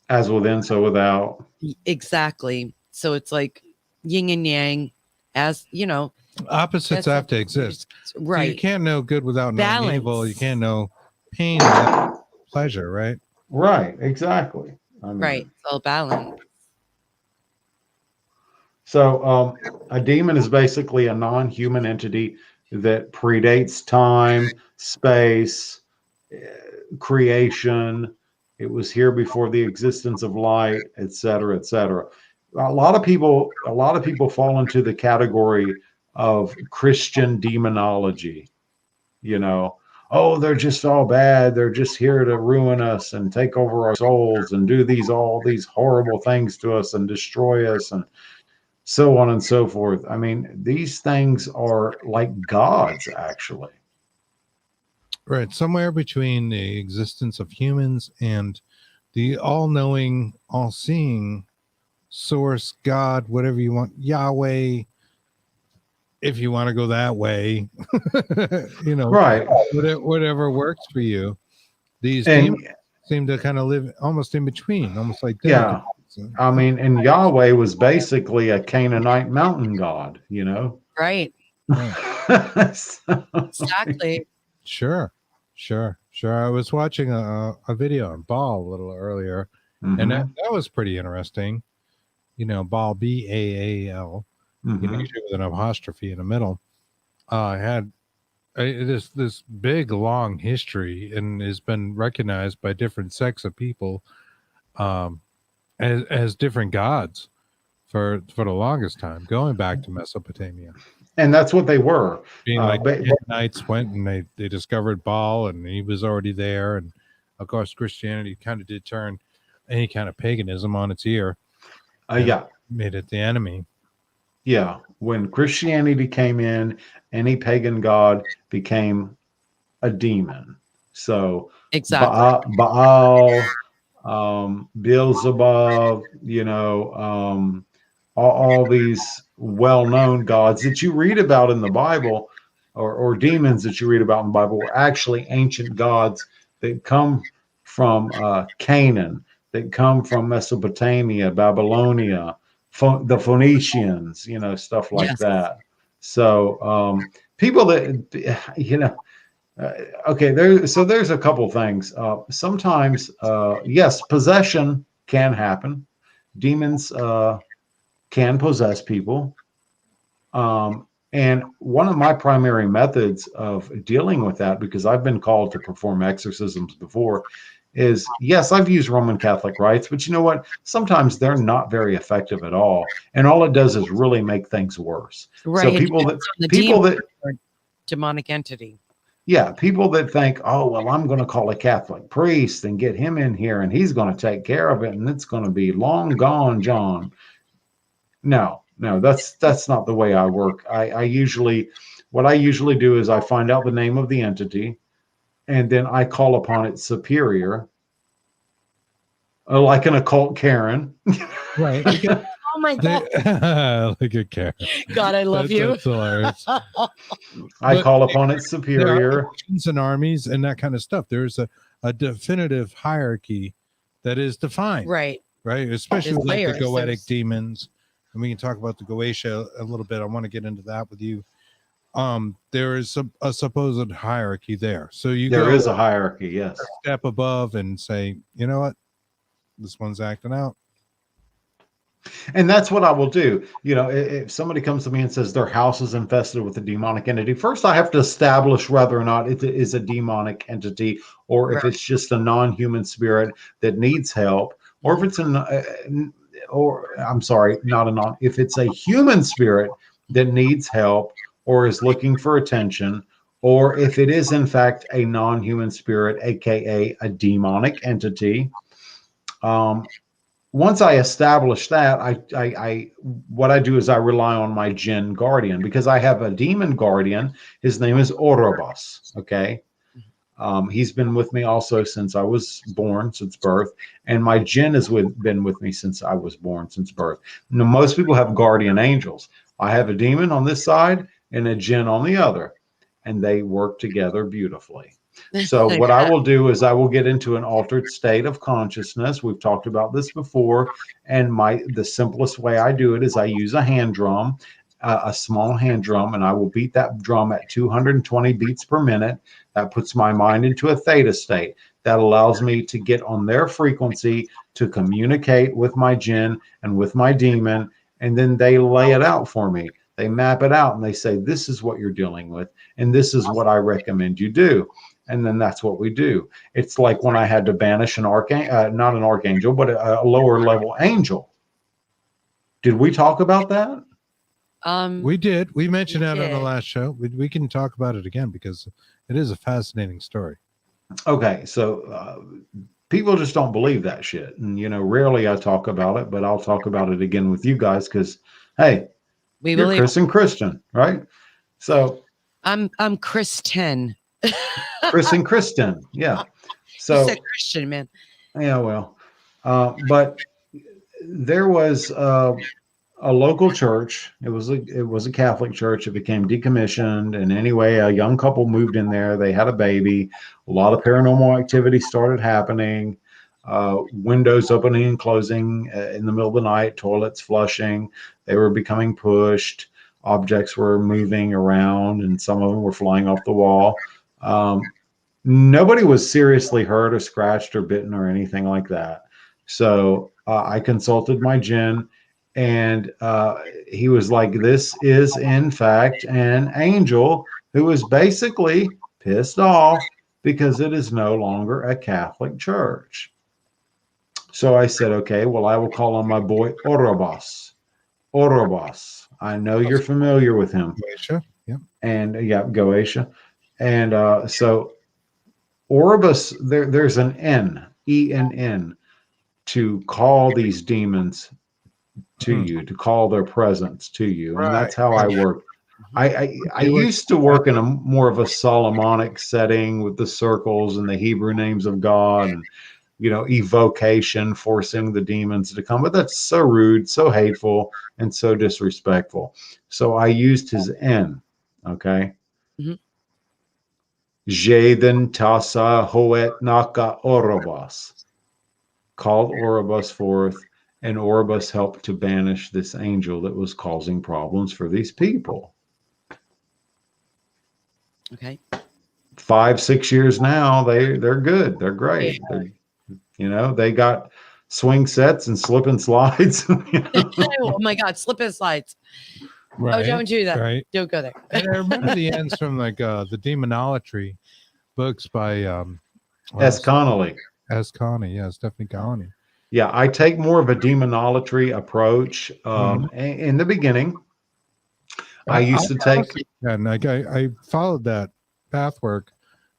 As within, so without. Exactly. So it's like yin and yang, as you know. Opposites have to exist. Right. So you can't know good without knowing Balance. evil. You can't know pain without pleasure, right? Right, exactly. I mean, Right. It's all balance. So a demon is basically a non-human entity that predates time, space, creation. It was here before the existence of light, et cetera, et cetera. A lot of people fall into the category of Christian demonology. You know, oh, they're just all bad. They're just here to ruin us and take over our souls and do all these horrible things to us and destroy us and so on and so forth. I mean, these things are like gods, actually. Right. Somewhere between the existence of humans and the all-knowing, all-seeing source, God, whatever you want, Yahweh, if you want to go that way, Right. whatever works for you. These And demons seem to kind of live almost in between, almost like yeah, I mean, and Yahweh was basically a Canaanite mountain god, you know. Right. So, Exactly. Sure. I was watching a video on Baal a little earlier, and that was pretty interesting. Baal, Baal, usually with an apostrophe in the middle, had this big long history and has been recognized by different sects of people as different gods for the longest time, going back to Mesopotamia. And that's what they were. Being like Knights went and they discovered Baal, and he was already there. And of course, Christianity kind of did turn any kind of paganism on its ear. Made it the enemy. Yeah. When Christianity came in, any pagan god became a demon. So exactly. Baal, Beelzebub, all these well-known gods that you read about in the Bible, or demons that you read about in the Bible, were actually ancient gods that come from Canaan, that come from Mesopotamia, Babylonia, the Phoenicians, stuff like that. So people that, okay, there's a couple things. Sometimes, yes, possession can happen. Demons can possess people. And one of my primary methods of dealing with that, because I've been called to perform exorcisms before, is yes, I've used Roman Catholic rites, but you know what? Sometimes they're not very effective at all. And all it does is really make things worse. Right. So people that demonic entity. Yeah, people that think, oh, well, I'm going to call a Catholic priest and get him in here and he's going to take care of it and it's going to be long gone, John. No, that's not the way I work. What I usually do is I find out the name of the entity and then I call upon its superior, like an occult Karen. Right. Oh my God. Like a Karen. God, I love you. That's hilarious. I call upon its superior. And armies and that kind of stuff. There's a definitive hierarchy that is defined. Right. Especially with like the Goetic demons. And we can talk about the Goetia a little bit. I want to get into that with you. There is a supposed hierarchy there. So there is a hierarchy, yes. Step above and say, you know what? This one's acting out. And that's what I will do. If somebody comes to me and says their house is infested with a demonic entity, first I have to establish whether or not it is a demonic entity, or if it's just a non-human spirit that needs help, or if it's if it's a human spirit that needs help or is looking for attention, or if it is in fact a non-human spirit, aka a demonic entity. Once I establish that, what I do is I rely on my jinn guardian, because I have a demon guardian. His name is Orobos. Okay. He's been with me also since I was born, since birth. And my jinn has been with me since I was born, since birth. Now, most people have guardian angels. I have a demon on this side and a jinn on the other, and they work together beautifully. So what I will do is I will get into an altered state of consciousness. We've talked about this before, and the simplest way I do it is I use a hand drum, a small hand drum, and I will beat that drum at 220 beats per minute. That puts my mind into a theta state. That allows me to get on their frequency to communicate with my jinn and with my demon, and then they lay it out for me. They map it out and they say, this is what you're dealing with, and this is what I recommend you do. And then that's what we do. It's like when I had to banish not an archangel, but a lower level angel. Did we talk about that? We did. We mentioned that on the last show. We can talk about it again because it is a fascinating story. Okay, so people just don't believe that shit. And, rarely I talk about it, but I'll talk about it again with you guys because, hey, you're Chris and Christian, right? So I'm Chris 10. Chris and Kristen, yeah. So you said Christian, man. Yeah, well, but there was a local church. It was a Catholic church. It became decommissioned, and anyway, a young couple moved in there. They had a baby. A lot of paranormal activity started happening. Windows opening and closing in the middle of the night. Toilets flushing. They were becoming pushed. Objects were moving around, and some of them were flying off the wall. Nobody was seriously hurt or scratched or bitten or anything like that. So I consulted my jinn, and he was like, this is in fact an angel who is basically pissed off because it is no longer a Catholic church. So I said, okay, well, I will call on my boy Orobas. I know you're familiar with him. Goetia, yeah. And Goetia. And so Orobas, there's an N, E-N-N, to call these demons to you, to call their presence to you. And that's how I work. I used to work in a more of a Solomonic setting with the circles and the Hebrew names of God and, evocation, forcing the demons to come. But that's so rude, so hateful, and so disrespectful. So I used his N, okay? Jaden Tasa Hoet Naka Orobas. Called Orobas forth, and Orobas helped to banish this angel that was causing problems for these people. Okay. 5-6 years now, they're good. They're great. They got swing sets and slip and slides. Oh my God, slip and slides. Right. Oh, don't do that. Right. Don't go there. And I remember the ends from the Demonolatry books by S. Connolly. S. Connie, yeah, Stephanie Connolly. Yeah, I take more of a demonolatry approach. In the beginning, I used to take. And I followed that pathwork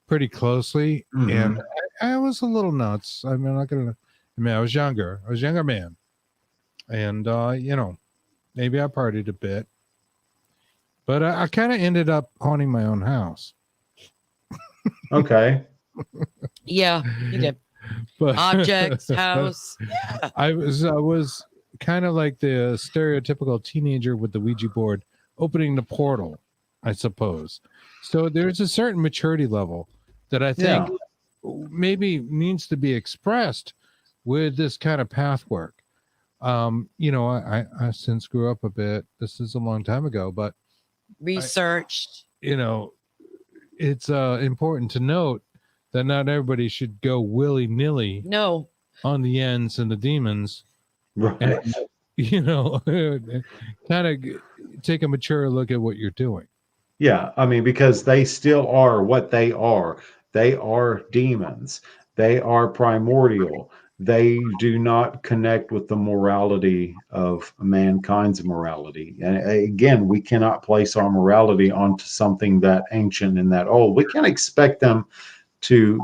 pretty closely, and I was a little nuts. I mean, I was younger. I was a younger man, and maybe I partied a bit, but I kind of ended up haunting my own house. Okay. Yeah, you did. But objects, house. Yeah. I was kind of like the stereotypical teenager with the Ouija board opening the portal, I suppose. So there's a certain maturity level that I think maybe needs to be expressed with this kind of path work. I since grew up a bit. This is a long time ago, but researched. It's important to note that not everybody should go willy-nilly on the ends and the demons. Right. And, kind of take a mature look at what you're doing. Yeah, I mean, because they still are what they are. They are demons. They are primordial. They do not connect with the morality of mankind's morality. And again, we cannot place our morality onto something that ancient and that old. We can't expect them to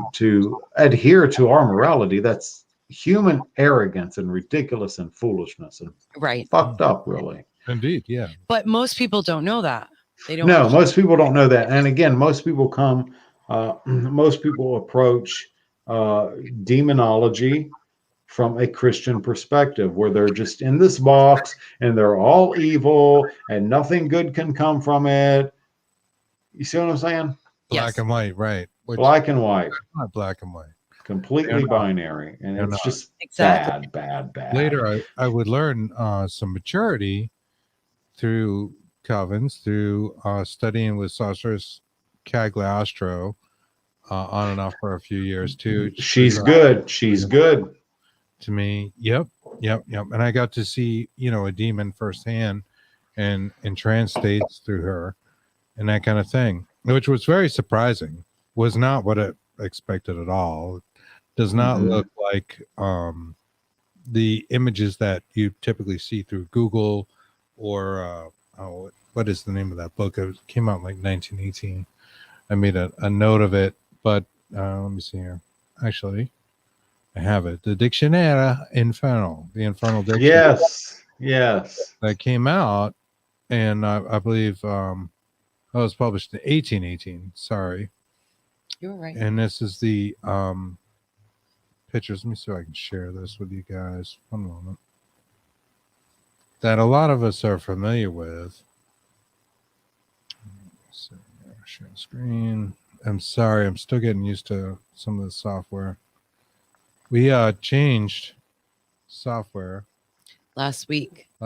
adhere to our morality. That's human arrogance and ridiculous and foolishness and fucked up, really. Indeed, yeah. But most people don't know that. They don't. No, most people don't know that. And again, most people approach demonology from a Christian perspective, where they're just in this box and they're all evil and nothing good can come from it. You see what I'm saying? Black Yes. and white, right? Which Black and white, not black and white. completely They're not. binary, and They're it's not. just Exactly. bad. Later, I would learn some maturity through covens, through studying with Sorceress Cagliostro on and off for a few years too. She's good. She's good. To me. Yep. And I got to see, a demon firsthand and in trance states through her and that kind of thing, which was very surprising. Was not what I expected at all. Does not look like the images that you typically see through Google or what is the name of that book? It came out in like 1918. I made a note of it, but let me see here. Actually, I have it. The Dictionnaire Infernal, the Infernal Dictionary. Yes. That came out, and I believe it was published in 1818. Sorry. You were right. And this is the pictures. Let me see if I can share this with you guys. One moment. That a lot of us are familiar with. So, share screen. I'm sorry. I'm still getting used to some of the software. We changed software Last week. So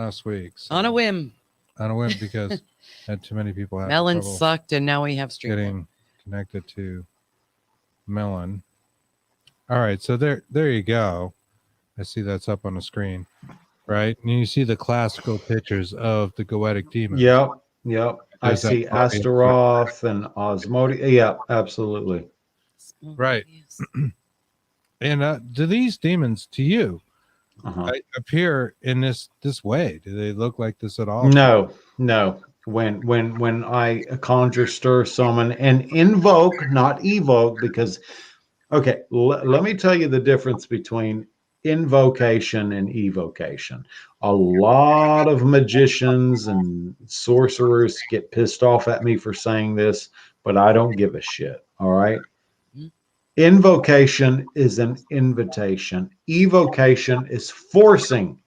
On a whim. Because had too many people having Melon trouble sucked, and now we have stream. getting connected to Melon. All right, so there you go. I see that's up on the screen, right? And you see the classical pictures of the goetic demons. Yep. I There's that see Astaroth and Osmodia. Yeah, absolutely. Right. And do these demons to you appear in this way? Do they look like this at all? No. When I conjure, stir, summon, and invoke, not evoke, because let me tell you the difference between invocation and evocation. A lot of magicians and sorcerers get pissed off at me for saying this, but I don't give a shit. All right. Invocation is an invitation. Evocation is forcing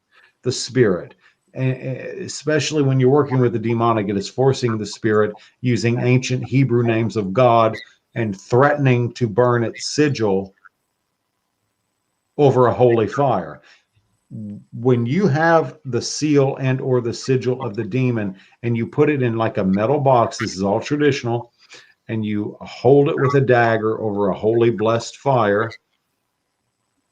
the spirit. And especially when you're working with the demonic, it is forcing the spirit using ancient Hebrew names of God and threatening to burn its sigil over a holy fire. When you have the seal and or the sigil of the demon and you put it in like a metal box, this is all traditional, and you hold it with a dagger over a holy blessed fire,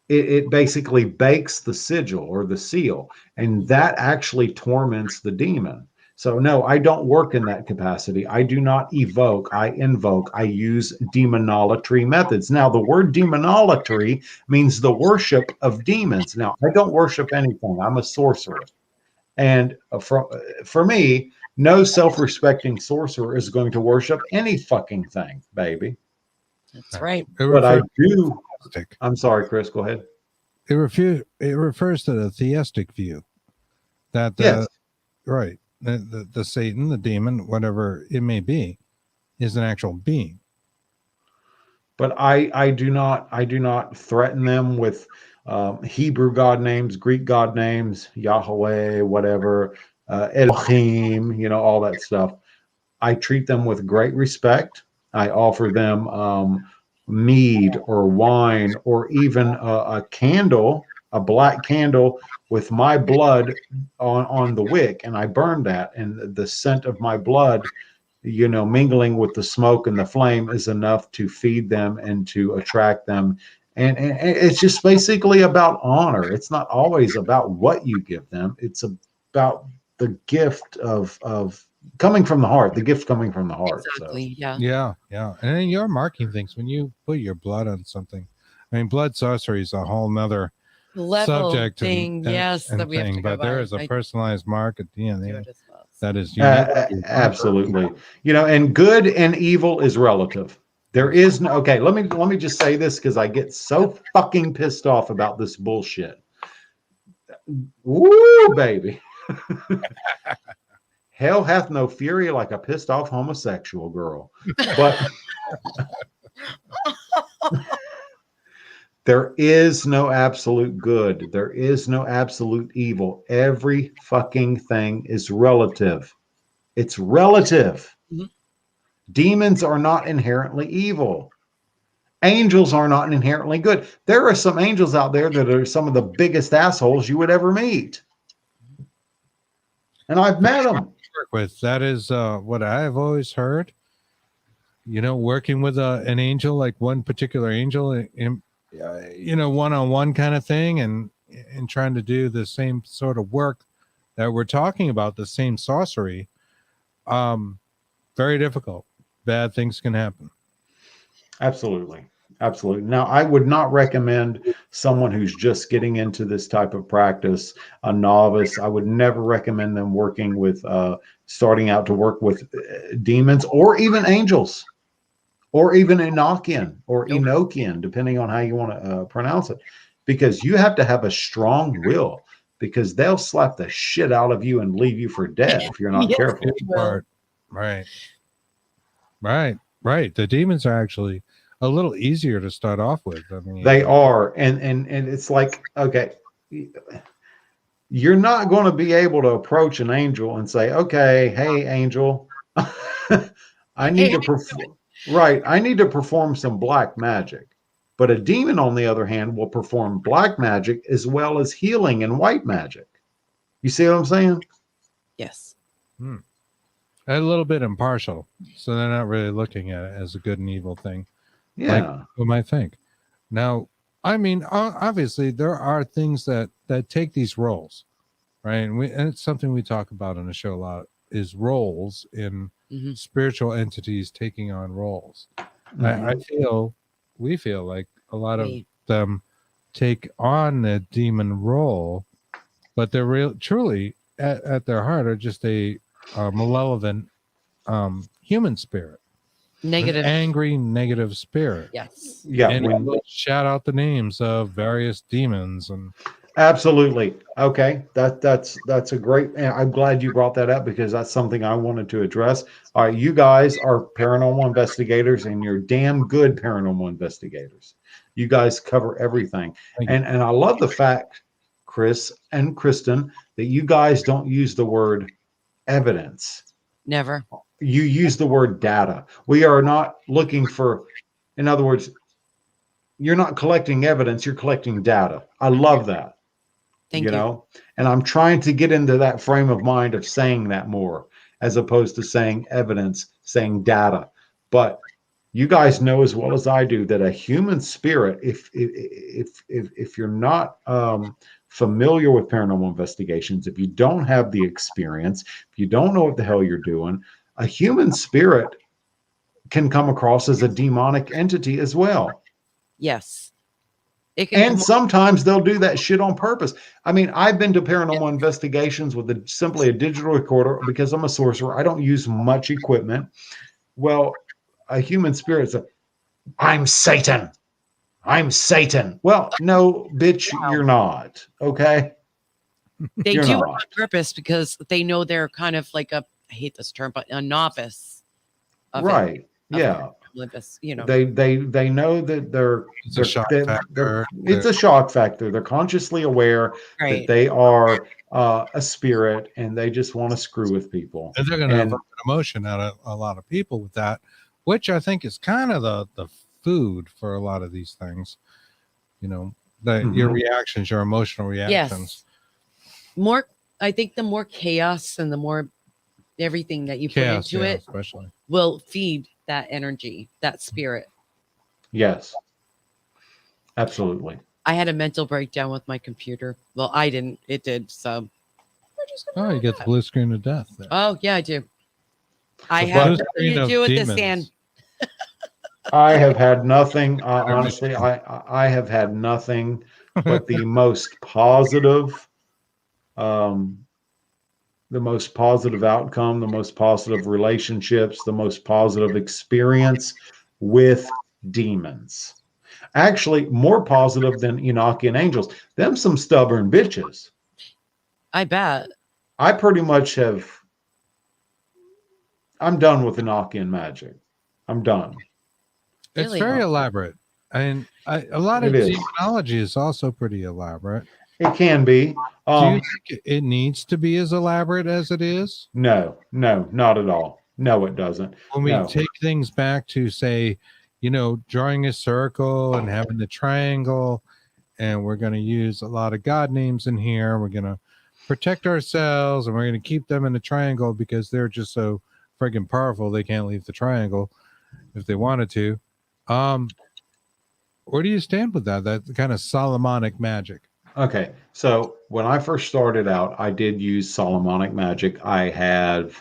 it basically bakes the sigil or the seal, and that actually torments the demon. So no, I don't work in that capacity. I do not evoke, I invoke. I use demonolatry methods. Now, the word demonolatry means the worship of demons. Now, I don't worship anything. I'm a sorcerer. And for me, no self-respecting sorcerer is going to worship any fucking thing, baby. That's right. But I do. I'm sorry, Chris, go ahead. It refers to the theistic view that yes. Right. The Satan, the demon, whatever it may be, is an actual being. But I do not threaten them with Hebrew God names, Greek God names, Yahweh, whatever, Elohim, all that stuff. I treat them with great respect. I offer them mead or wine or even a candle, a black candle with my blood on the wick, and I burn that, and the scent of my blood, mingling with the smoke and the flame is enough to feed them and to attract them. And it's just basically about honor. It's not always about what you give them. It's about the gift of coming from the heart, the gift coming from the heart. Exactly. So. Yeah. And then you're marking things when you put your blood on something. I mean, blood sorcery is a whole nother level subject thing. and that we have to go but there by. is a personalized mark at DNA that is absolutely. And good and evil is relative. There is no, okay, let me just say this because I get so fucking pissed off about this bullshit. Woo, baby. Hell hath no fury like a pissed off homosexual girl. But there is no absolute good. There is no absolute evil. Every fucking thing is relative. It's relative. Demons are not inherently evil. Angels are not inherently good. There are some angels out there that are some of the biggest assholes you would ever meet. And I've met them. Work with that is what I've always heard. You know, working with an angel, like one particular angel, you know, one-on-one kind of thing, and trying to do the same sort of work that we're talking about, the same sorcery. Very difficult. Bad things can happen. Absolutely. Absolutely. Now, I would not recommend someone who's just getting into this type of practice, a novice. I would never recommend them working with, starting out to work with demons or even angels or even Enochian or Enochian, depending on how you want to pronounce it, because you have to have a strong will, because they'll slap the shit out of you and leave you for dead if you're not careful. Right. The demons are actually a little easier to start off with. I mean, they are, and it's like, okay, you're not going to be able to approach an angel and say, okay, hey angel, I need to perform I need to perform some black magic. But a demon, on the other hand, will perform black magic as well as healing and white magic. You see what I'm saying? Yes. A little bit impartial, so they're not really looking at it as a good and evil thing. Yeah. Like who might think. Now, I mean, obviously, there are things that take these roles, right? And it's something we talk about on the show a lot, is roles in spiritual entities taking on roles. We feel like a lot of them take on the demon role, but they're truly at their heart are just a malevolent human spirit. Negative. An angry, negative spirit. Yes. Yeah. And we'll shout out the names of various demons and absolutely. Okay. That's a great, and I'm glad you brought that up, because that's something I wanted to address. All right, you guys are paranormal investigators, and you're damn good paranormal investigators. You guys cover everything. And I love the fact, Chris and Kristen, that you guys don't use the word evidence. Never. You use the word data. We are not looking for, in other words, you're not collecting evidence, you're collecting data. I love that. Thank you. Know, and I'm trying to get into that frame of mind of saying that more, as opposed to saying evidence, saying data. But you guys know as well as I do that a human spirit, if you're not familiar with paranormal investigations, if you don't have the experience, if you don't know what the hell you're doing, a human spirit can come across as a demonic entity as well. Yes. And sometimes they'll do that shit on purpose. I mean, I've been to paranormal investigations with simply a digital recorder, because I'm a sorcerer. I don't use much equipment. Well, a human spirit's I'm Satan. I'm Satan. Well, no, bitch, you're not. Okay. They do it on purpose, because they know they're kind of like I hate this term, but a novice. Right. Yeah. You know, they know that it's a shock factor. It's a shock factor. They're consciously aware that they are a spirit, and they just want to screw with people. And they're going to have emotion out of a lot of people with that, which I think is kind of the food for a lot of these things. You know, your reactions, your emotional reactions. Yes. I think the more chaos and the more everything that you put into it especially will feed that energy, that spirit. Yes, absolutely. I had a mental breakdown with my computer. Well, I didn't. It did. So. Oh, you get the blue screen of death there. Oh, yeah, I do. I have nothing to do with this, Ann. I have had nothing. Honestly, I have had nothing but the most positive. The most positive outcome, the most positive relationships, the most positive experience with demons. Actually, more positive than Enochian angels. Them some stubborn bitches. I bet. I pretty much I'm done with Enochian magic. I'm done. It's very elaborate. And a lot of demonology is also pretty elaborate. It can be. Do you think it needs to be as elaborate as it is? No, not at all. No, it doesn't. When we No. take things back to, say, drawing a circle and having the triangle, and we're going to use a lot of God names in here. We're going to protect ourselves, and we're going to keep them in the triangle because they're just so friggin' powerful. They can't leave the triangle if they wanted to. Where do you stand with that? That kind of Solomonic magic. Okay, so when I first started out, I did use Solomonic magic. I have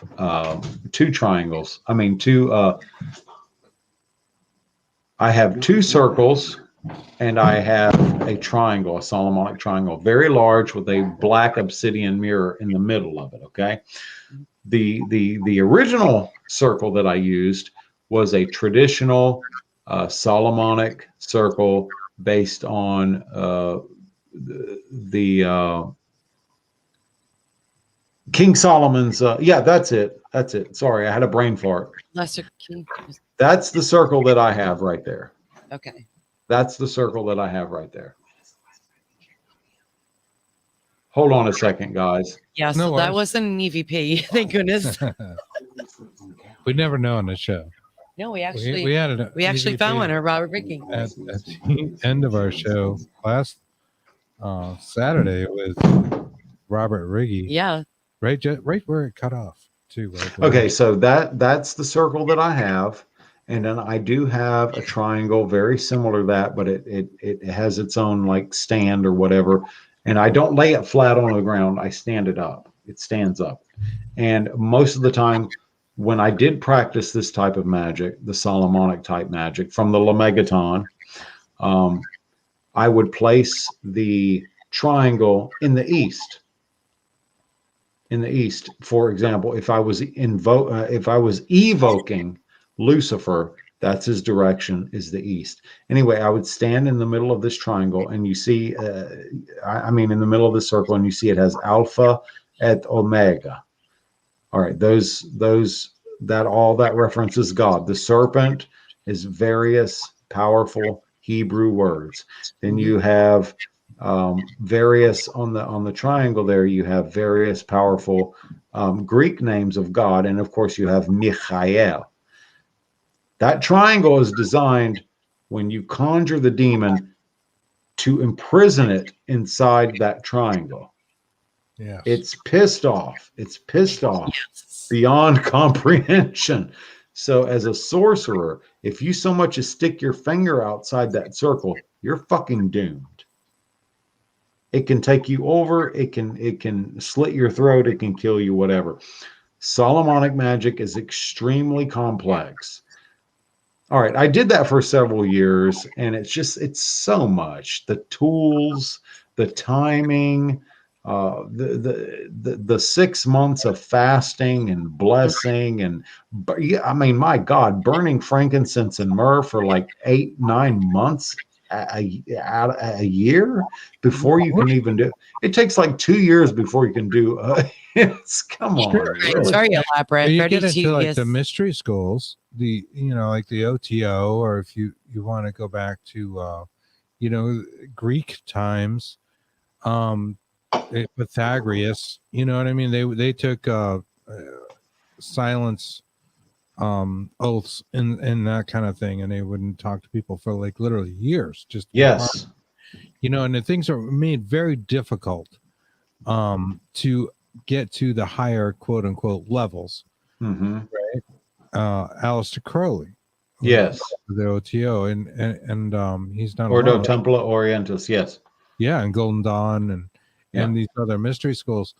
two triangles. I mean, I have two circles, and I have a triangle, a Solomonic triangle, very large with a black obsidian mirror in the middle of it. Okay, the original circle that I used was a traditional Solomonic circle based on the King Solomon's. Yeah, that's it. That's it. Sorry, I had a brain fart. Lesser King. That's the circle that I have right there. Okay. That's the circle that I have right there. Hold on a second, guys. Yeah, so that wasn't an EVP. Thank goodness. We never know on the show. No, we actually we actually found one at Robert Ricky. At the end of our show last Saturday with Robert Riggy. Yeah. Right where it cut off too. Right there. Okay, so that's the circle that I have, and then I do have a triangle very similar to that, but it has its own like stand or whatever, and I don't lay it flat on the ground. I stand it up. It stands up, and most of the time when I did practice this type of magic, the Solomonic type magic from the Lemegeton, I would place the triangle in the east. In the east, for example, if I was evoking Lucifer, that's his direction, is the east. Anyway, I would stand in the middle of this triangle, and you see, I mean, in the middle of the circle, and you see it has Alpha et Omega. All right, all that references God. The serpent is various powerful Hebrew words. Then you have various on the triangle there. You have various powerful Greek names of God, and of course you have Michael. That triangle is designed when you conjure the demon to imprison it inside that triangle. Yeah, it's pissed off. It's pissed off beyond comprehension. So as a sorcerer, if you so much as stick your finger outside that circle, you're fucking doomed. It can take you over. It can slit your throat. It can kill you, whatever. Solomonic magic is extremely complex. All right, I did that for several years, and it's so much. The tools, the timing, the 6 months of fasting and blessing, and I mean, my God, burning frankincense and myrrh for like 8-9 months a year before you can even do it. Takes like 2 years before you can do it's come on. Really. It's very elaborate. You very get into tedious. like the mystery schools, like the OTO, or if you want to go back to Greek times, Pythagoras, you know what I mean? They took silence oaths and that kind of thing, and they wouldn't talk to people for like literally years. Just yes, and the things are made very difficult to get to the higher quote unquote levels. Mm-hmm. Right. Aleister Crowley. Yes. The OTO and he's not Ordo Templi Orientis. Yes. Yeah, and Golden Dawn and these other mystery schools.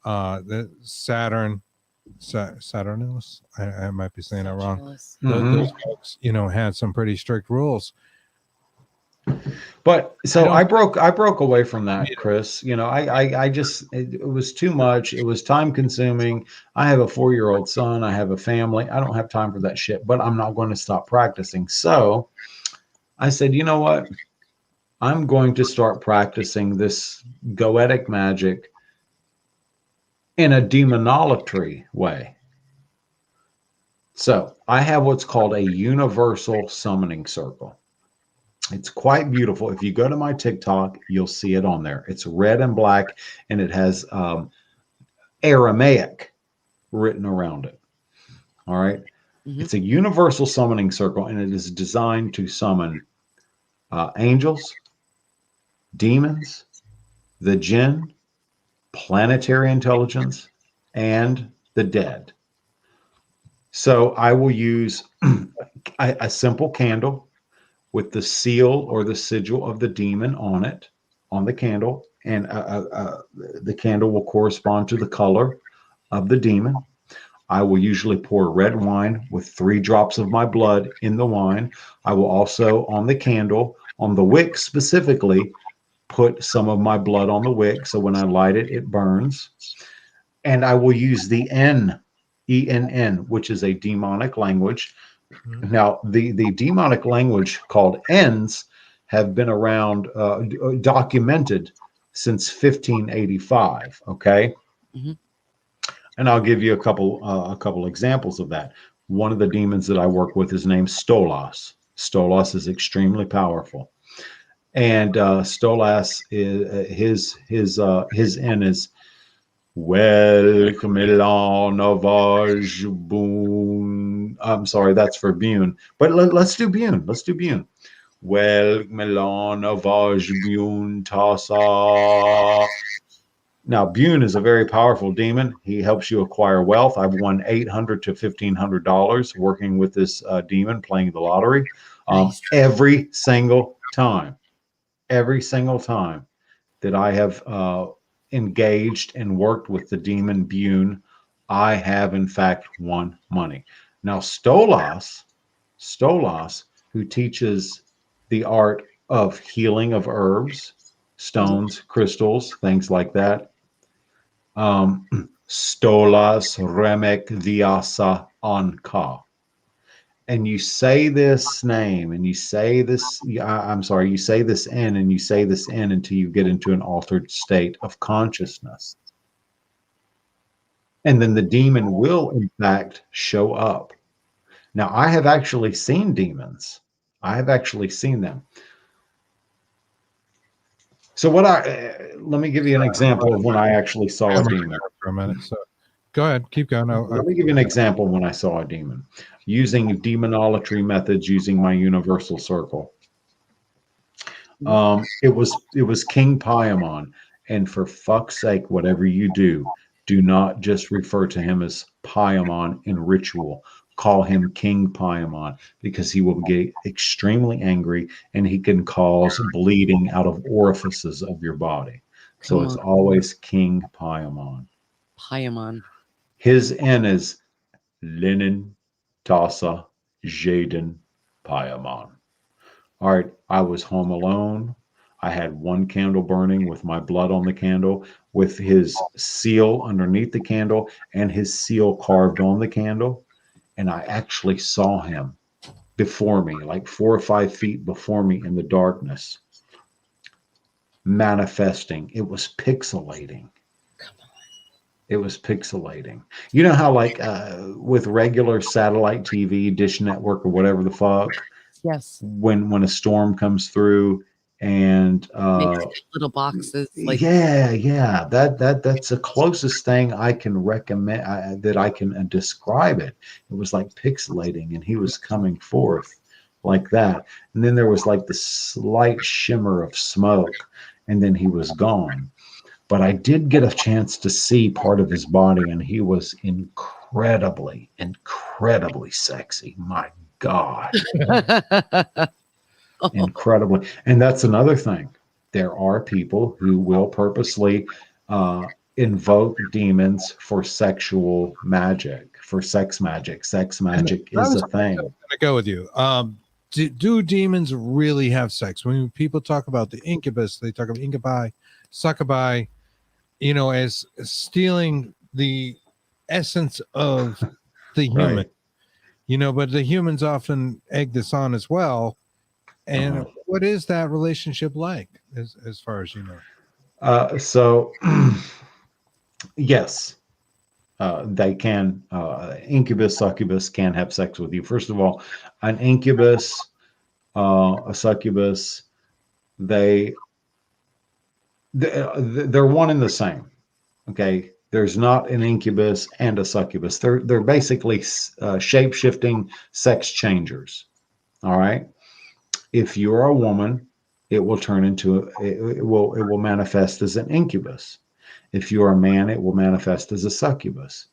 The Saturnus. I might be saying that wrong. Mm-hmm. Those folks, had some pretty strict rules. But so I broke away from that, Chris. I just, it was too much. It was time consuming. I have a 4-year-old son. I have a family. I don't have time for that shit, but I'm not going to stop practicing. So I said, you know what? I'm going to start practicing this goetic magic in a demonolatry way. So I have what's called a universal summoning circle. It's quite beautiful. If you go to my TikTok, you'll see it on there. It's red and black, and it has Aramaic written around it. All right. Mhm. It's a universal summoning circle, and it is designed to summon angels, demons, the jinn, planetary intelligence, and the dead. So I will use a simple candle with the seal or the sigil of the demon on it, on the candle, and the candle will correspond to the color of the demon. I will usually pour red wine with 3 drops of my blood in the wine. I will also, on the candle, on the wick specifically, put some of my blood on the wick. So when I light it, it burns. And I will use the ENN, which is a demonic language. Now, the demonic language called Ns have been around, documented since 1585. Okay. Mhm. And I'll give you a couple examples of that. One of the demons that I work with is named Stolas. Stolas is extremely powerful, and Stolas is his N is Welcome Boon. I'm sorry, that's for Bune, but let's do Bune. Let's do Bune. Welcome Bune Tasa. Now, Bune is a very powerful demon. He helps you acquire wealth. I've won $800 to $1,500 working with this demon, playing the lottery. Nice. Every single time that I have engaged and worked with the demon Bune, I have in fact won money. Now, Stolas, who teaches the art of healing of herbs, stones, crystals, things like that. Stolas remek viasa anka. And you say this name and you say this, I'm sorry, you say this N and you say this N until you get into an altered state of consciousness. And then the demon will, in fact, show up. Now, I have actually seen demons. I have actually seen them. So let me give you an example of when I actually saw a demon. For a minute. So go ahead. Keep going. Let me give you an example when I saw a demon using demonolatry methods, using my universal circle. It was King Paimon, and for fuck's sake, whatever you do not just refer to him as Paimon in ritual. Call him King Paimon, because he will get extremely angry and he can cause bleeding out of orifices of your body. So it's always King Paimon. Paimon. His N is Linen Tasa Jaden Paimon. All right, I was home alone. I had one candle burning with my blood on the candle, with his seal underneath the candle and his seal carved on the candle. And I actually saw him before me, like 4 or 5 feet before me in the darkness, manifesting. It was pixelating. It was pixelating. You know how, like, with regular satellite TV, Dish Network, or whatever the fuck, Yes. when a storm comes through and Makes little boxes. Like, yeah, that's the closest thing I can recommend, that I can describe it. It was like pixelating, and he was coming forth like that, and then there was like the slight shimmer of smoke, and then he was gone. But I did get a chance to see part of his body, and he was incredibly sexy. My God. Incredibly. And that's another thing. There are people who will purposely invoke demons for sexual magic, for sex magic. Sex magic is a thing. I'm gonna go with you. Do demons really have sex? When people talk about the incubus, they talk about incubi, succubi, as stealing the essence of the human. Right. But the humans often egg this on as well. And what is that relationship like, as far as you know? So yes, they can. Incubus, succubus can have sex with you. First of all, an incubus, a succubus, they're one and the same. Okay, There's not an incubus and a succubus. They're basically shape-shifting sex changers. All right. If you're a woman, it will turn into it will manifest as an incubus. If you're a man, it will manifest as a succubus.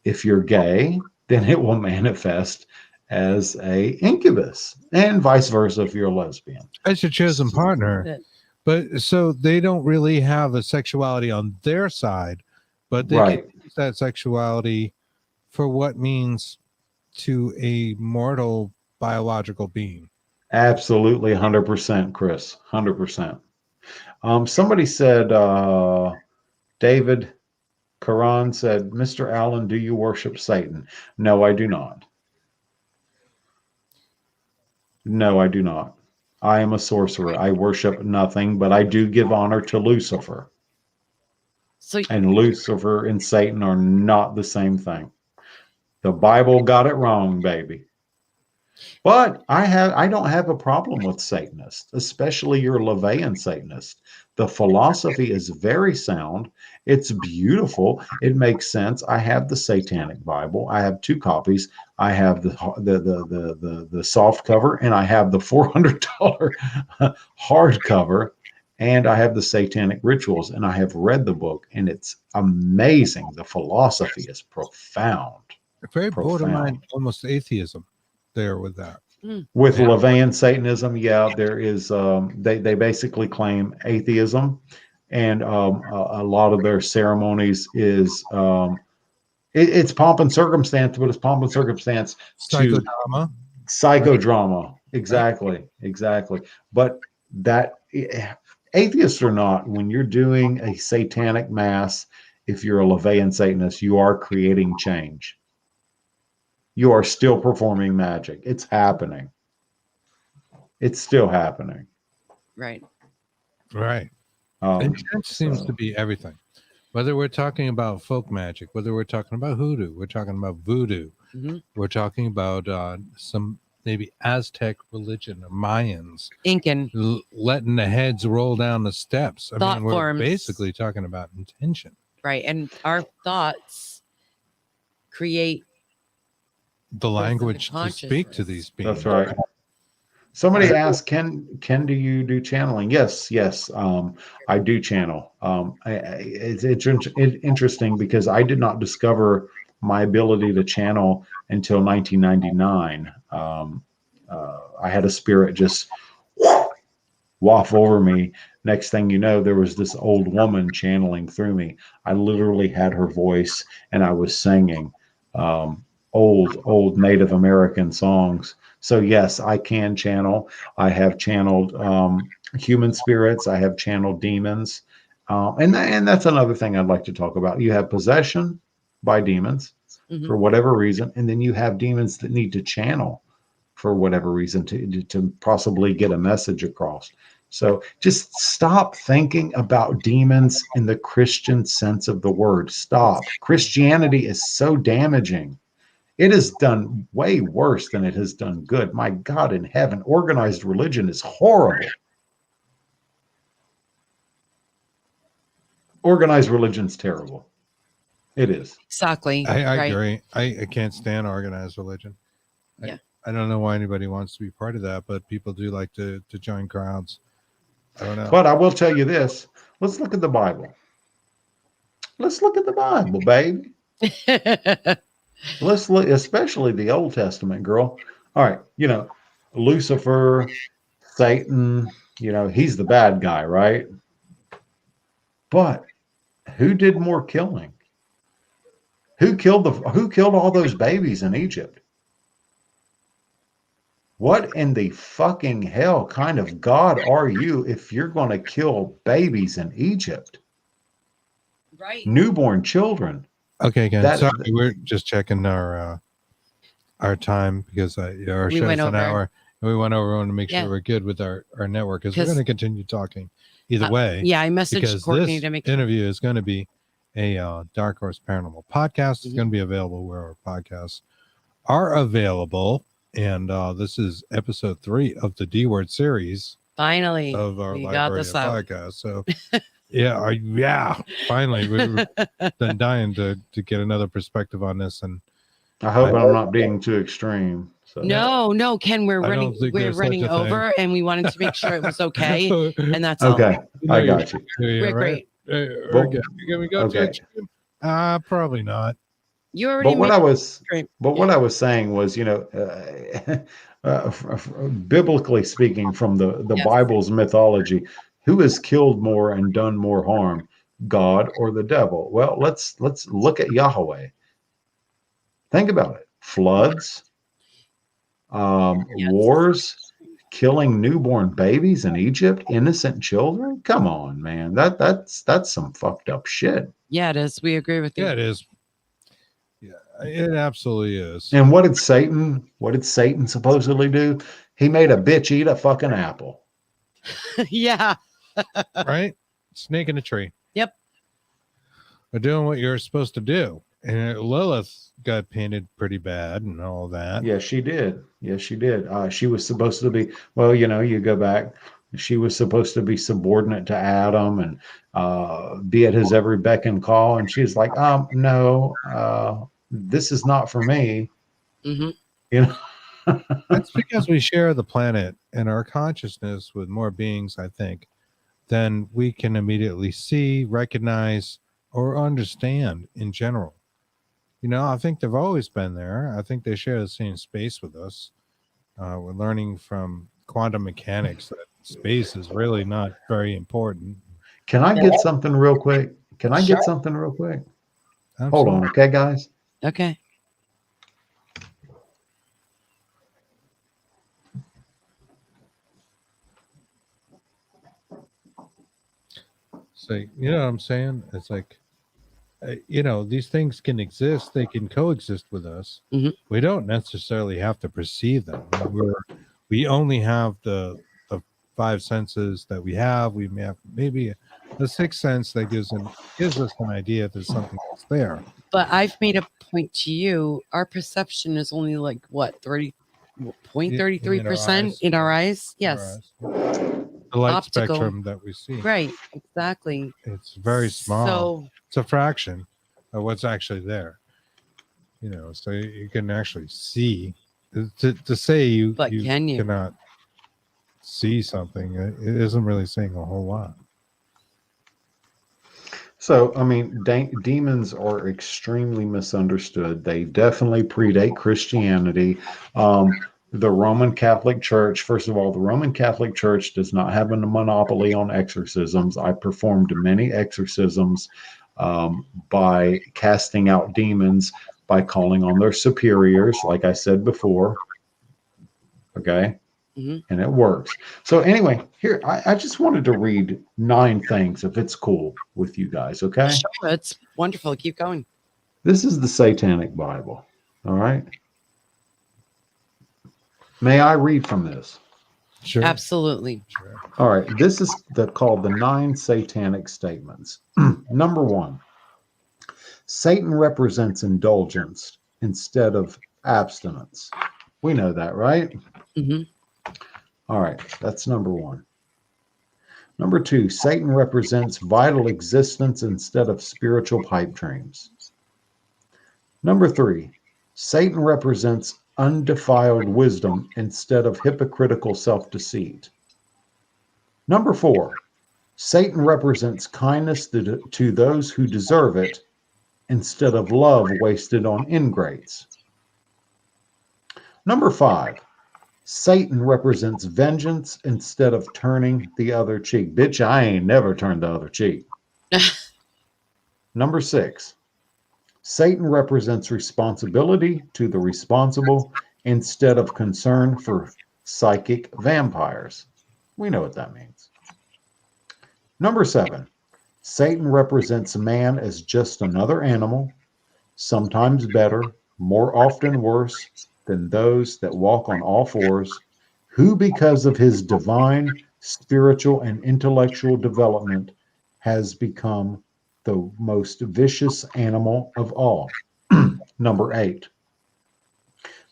If you're gay, then it will manifest as a incubus, and vice versa if you're a lesbian. As your chosen partner. But so they don't really have a sexuality on their side, but they Right. can use that sexuality for what means to a mortal biological being. Absolutely, 100%, Chris. 100%. Somebody said, David Karan said, Mr. Allen, do you worship Satan? No, I do not. No, I do not. I am a sorcerer. I worship nothing, but I do give honor to Lucifer. So And Lucifer and Satan are not the same thing. The Bible got it wrong, baby. But I don't have a problem with Satanists, especially your LaVeyan Satanist. The philosophy is very sound. It's beautiful. It makes sense. I have the Satanic Bible. I have 2 copies. I have the soft cover, and I have the $400 hardcover, and I have the Satanic Rituals, and I have read the book, and it's amazing. The philosophy is profound. Very borderline, almost atheism there with that. With LaVeyan Satanism, yeah, there is. They basically claim atheism, and a lot of their ceremonies is it's pomp and circumstance, but it's pomp and circumstance to psychodrama. Exactly. But that atheists or not, when you're doing a satanic mass, if you're a LaVeyan Satanist, you are creating change. You are still performing magic. It's happening. It's still happening. Right. Intent seems to be everything. Whether we're talking about folk magic, whether we're talking about hoodoo, we're talking about voodoo, we're talking about some maybe Aztec religion or Mayans. Incan. Letting the heads roll down the steps. I mean, we're forms. basically talking about intention. Right. And our thoughts create the language to speak to these beings. That's right. Somebody asked, "Can do you do channeling?" Yes. I do channel. It's interesting because I did not discover my ability to channel until 1999. I had a spirit just waft over me. Next thing you know, there was this old woman channeling through me. I literally had her voice, and I was singing old Native American songs. So yes, I can channel. I have channeled human spirits. I have channeled demons, and that's another thing I'd like to talk about. You have possession by demons for whatever reason, and then you have demons that need to channel for whatever reason to possibly get a message across. So just stop thinking about demons in the Christian sense of the word. Stop. Christianity is so damaging. It has done way worse than it has done good. My God in heaven, organized religion is horrible. Organized religion's terrible. It is. Exactly. I agree. I can't stand organized religion. Yeah. I don't know why anybody wants to be part of that, but people do like to join crowds. I don't know. But I will tell you this. Let's look at the Bible. Let's look at the Bible, baby. Let's look, especially the Old Testament, girl. All right, Lucifer, Satan, he's the bad guy, right? But who did more killing? Who killed all those babies in Egypt? What in the fucking hell kind of God are you if you're going to kill babies in Egypt? Right. Newborn children. Okay, again, sorry, we're just checking our time because our show's an hour. And we went over and to make sure we're good with our network because we're going to continue talking either way. Yeah, I messaged Courtney to make this interview is going to be a Dark Horse Paranormal podcast. It's going to be available where our podcasts are available. And this is episode 3 of the D Word series. Finally, of our we library got this out. podcast. So Yeah. Finally, we've been dying to get another perspective on this, and I hope I'm not being too extreme. So. No, Ken, we're I don't running think there's running such a thing. over, and we wanted to make sure it was okay, and that's Okay, all. I got you. We're great. We're good. Can we go to Okay. probably not. You already But what made I was, great. but what I was saying was, biblically speaking, from the Yes. Bible's mythology, who has killed more and done more harm, God or the devil? Well, let's look at Yahweh. Think about it: floods, wars, killing newborn babies in Egypt, innocent children. Come on, man, that's some fucked up shit. Yeah, it is. We agree with you. Yeah, it is. Yeah, it absolutely is. And what did Satan supposedly do? He made a bitch eat a fucking apple. Yeah. Right? Snake in a tree. Yep. They're doing what you're supposed to do. And Lilith got painted pretty bad and all that. Yes, she did. Yes, she did. She was supposed to be, well, you go back, she was supposed to be subordinate to Adam and be at his every beck and call. And she's like, no, this is not for me. Mm-hmm. You know? That's because we share the planet and our consciousness with more beings, I think, than we can immediately see, recognize, or understand in general. I think they've always been there. I think they share the same space with us. We're learning from quantum mechanics that space is really not very important. Can I get something real quick? Sure. Absolutely. Hold on, okay, guys? Okay. So, you know what I'm saying? It's like, these things can exist. They can coexist with us. Mhm. We don't necessarily have to perceive them. We only have the five senses that we have. We may have maybe the sixth sense that gives us an idea if there's something else there. But I've made a point to you. Our perception is only like what 0.33% in our eyes. Yes. The light Optical. spectrum that we see. Right. Exactly. It's very small. So It's a fraction of what's actually there. So you can actually see. To say you cannot see something, it isn't really saying a whole lot. So, I mean, demons are extremely misunderstood. They definitely predate Christianity. The Roman Catholic Church, first of all, the Roman Catholic Church does not have a monopoly on exorcisms. I performed many exorcisms by casting out demons, by calling on their superiors, like I said before. Okay? Mm-hmm. And it works. So anyway, here, I just wanted to read 9 things, if it's cool with you guys, okay? Sure, it's wonderful. Keep going. This is the Satanic Bible, all right? May I read from this? Sure. Absolutely. Sure. All right, this is called the 9 Satanic Statements. Number 1, Satan represents indulgence instead of abstinence. We know that, right? Mm-hmm. All right, that's number 1. Number 2, Satan represents vital existence instead of spiritual pipe dreams. Number 3, Satan represents undefiled wisdom instead of hypocritical self-deceit. Number 4, Satan represents kindness to those who deserve it instead of love wasted on ingrates. Number 5, Satan represents vengeance instead of turning the other cheek. Bitch, I ain't never turned the other cheek. Number 6, Satan represents responsibility to the responsible instead of concern for psychic vampires. We know what that means. Number 7, Satan represents man as just another animal, sometimes better, more often worse than those that walk on all fours, who because of his divine, spiritual, and intellectual development has become the most vicious animal of all. Number 8,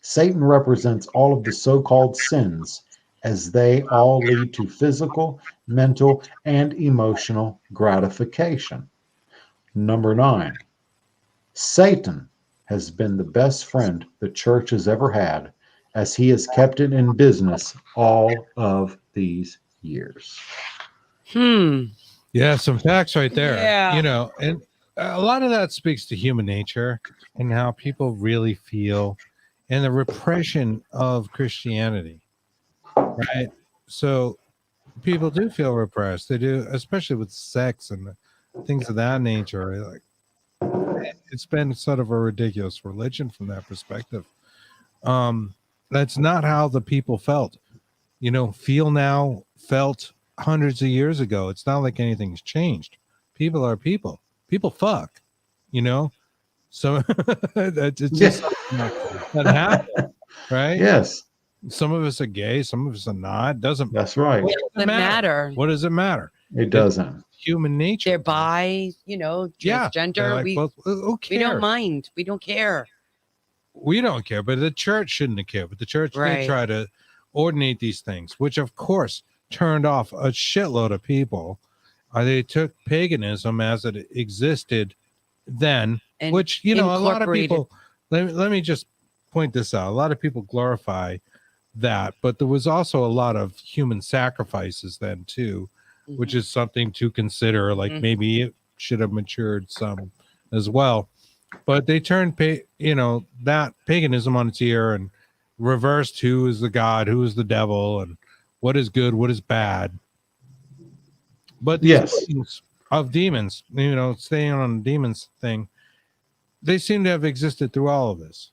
Satan represents all of the so-called sins as they all lead to physical, mental, and emotional gratification. Number 9, Satan has been the best friend the church has ever had, as he has kept it in business all of these years. Yeah, some facts right there. Yeah. You know, and a lot of that speaks to human nature and how people really feel and the repression of Christianity, right? So people do feel repressed. They do, especially with sex and things of that nature. Like, it's been sort of a ridiculous religion from that perspective. That's not how the people felt. You know, feel now felt hundreds of years ago. It's not like anything's changed. People are people. People fuck. You know, so it's just that happens, right? Yes, Some of us are gay. Some of us are not. Doesn't that's right. Doesn't matter. What does it matter? It doesn't. Human nature. They're bi, you know, Yeah, transgender. they're like, we well, who we don't cares? mind. We don't care. We don't care, but the church shouldn't have cared. But the church did Right. try to ordinate these things, which of course turned off a shitload of people. They took paganism as it existed then, And which, you know, a lot of incorporated- people, let me just point this out. A lot of people glorify that, but there was also a lot of human sacrifices then too, which is something to consider. Like maybe it should have matured some as well. But they turned, that paganism on its ear and reversed who is the god, who is the devil, and what is good, what is bad. But these Yes. things of demons, you know, staying on the demons thing, they seem to have existed through all of this.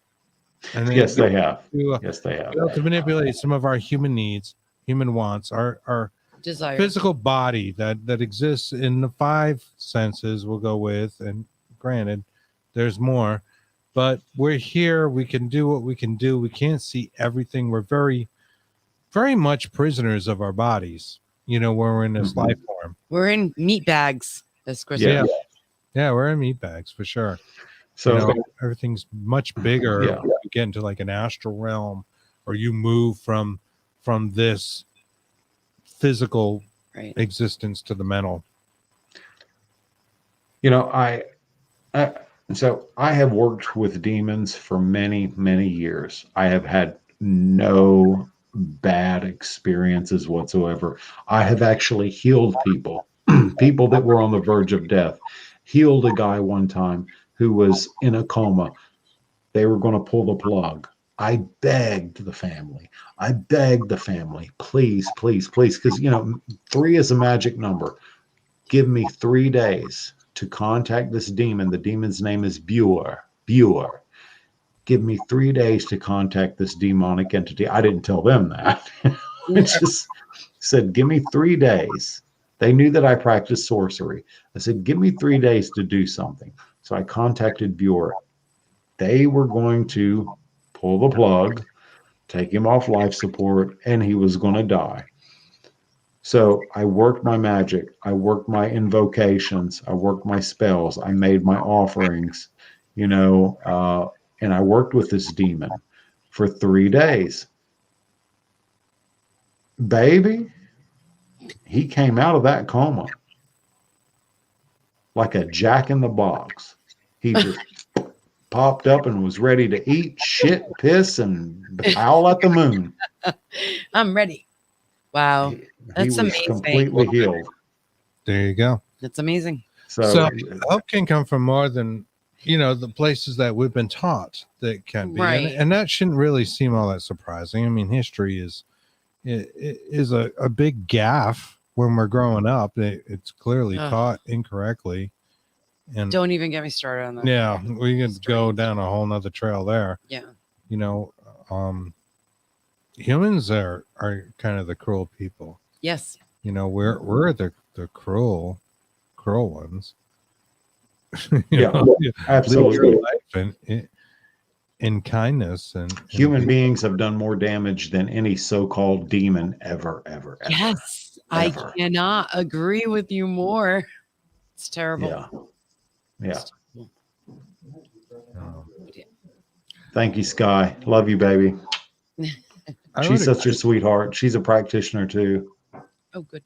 And Yes, they have. to, Yes, they have. to manipulate some of our human needs, human wants, our Desire. physical body that exists in the 5 senses. We'll go with, and granted, there's more, but we're here. We can do what we can do. We can't see everything. We're very, very much prisoners of our bodies. You know, when we're in this life form. We're in meat bags, as Chris Yeah. said. Yeah, we're in meat bags for sure. So You know, everything's much bigger. Yeah. When you get into like an astral realm, or you move from this physical Right. existence to the mental. you know, so I have worked with demons for many, many years. I have had no bad experiences whatsoever. I have actually healed people, people that were on the verge of death. Healed a guy one time who was in a coma. They were going to pull the plug. I begged the family. Please, please, please, because, you know, 3 is a magic number. Give me 3 days to contact this demon. The demon's name is Buer. Give me 3 days to contact this demonic entity. I didn't tell them that. I just said, give me 3 days. They knew that I practiced sorcery. I said, give me 3 days to do something. So I contacted Buer. They were going to pull the plug, take him off life support, and he was going to die. So I worked my magic. I worked my invocations. I worked my spells. I made my offerings, you know, and I worked with this demon for 3 days. Baby, he came out of that coma like a jack in the box. He just popped up and was ready to eat, shit, piss, and howl at the moon. I'm ready. Wow. He That's was amazing. completely healed. There you go. That's amazing. So help can come from more than, you know, the places that we've been taught that can be. Right. And that shouldn't really seem all that surprising. I mean, history is a big gaffe when we're growing up. It's clearly taught incorrectly. And Don't even get me started on that. yeah, we could go down a whole nother trail there. Yeah. You know, humans are kind of the cruel people. Yes. You know, we're the cruel ones. Yeah, absolutely. Live your life in kindness and Human beings have done more damage than any so-called demon ever. Yes. Ever. I cannot agree with you more. It's terrible. Yeah. Oh. Thank you, Sky. Love you, baby. I She's would such a sweetheart. She's a practitioner too. Oh, good.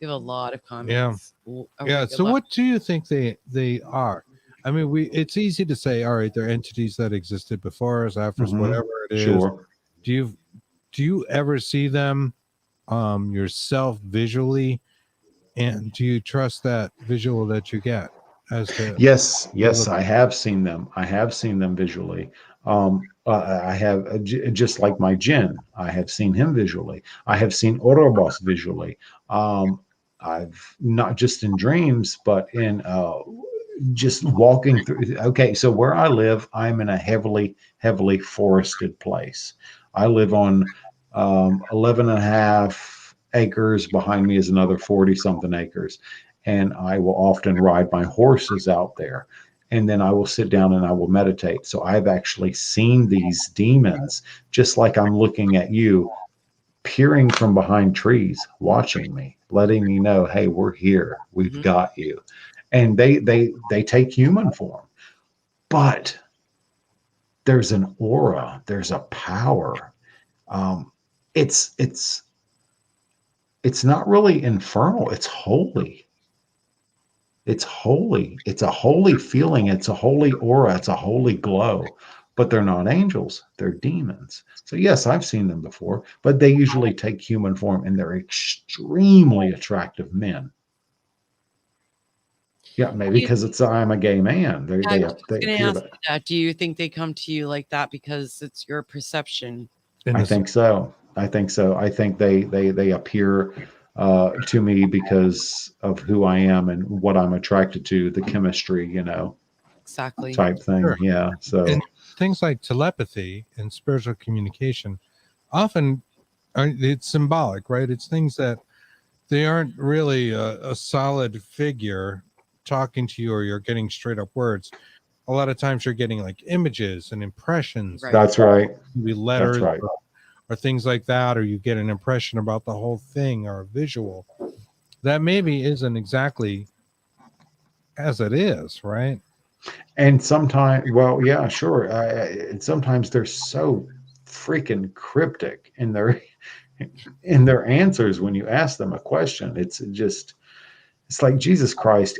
We have a lot of Yeah. comments. Yeah. So what do you think they are? I mean, it's easy to say, all right, they're entities that existed before us, after us, Mhm. whatever it is. Sure. Do you ever see them yourself visually, and do you trust that visual that you get as to Yes, they look? I have seen them. I have seen them visually. I have just like my jinn. I have seen him visually. I have seen Orobos visually. I've not just in dreams, but in just walking through. Okay, so where I live, I'm in a heavily forested place. I live on 11 and a half acres. Behind me is another 40 something acres. And I will often ride my horses out there. And then I will sit down and I will meditate. So I've actually seen these demons, just like I'm looking at you, peering from behind trees, watching me, letting me know, hey, we're here. We've got you. And they take human form. But there's an aura, there's a power. It's not really infernal, it's holy. It's holy. It's a holy feeling. It's a holy aura. It's a holy glow. But they're not angels. They're demons. So yes, I've seen them before, but they usually take human form and they're extremely attractive men. Yeah, maybe because I'm a gay man. I was They going to appear ask that. that. Do you think they come to you like that because it's your perception? I think so. I think so. I think they appear to me because of who I am and what I'm attracted to, the chemistry, Exactly. type thing. Sure. Yeah. So And things like telepathy and spiritual communication often it's symbolic, right? It's things that they aren't really a solid figure talking to you, or you're getting straight up words. A lot of times you're getting like images and impressions. Right. that's right. Maybe letters That's right. or things like that, or you get an impression about the whole thing or a visual that maybe isn't exactly as it is, right? And sometimes, well, yeah, sure. And sometimes they're so freaking cryptic in their answers when you ask them a question. It's like Jesus Christ.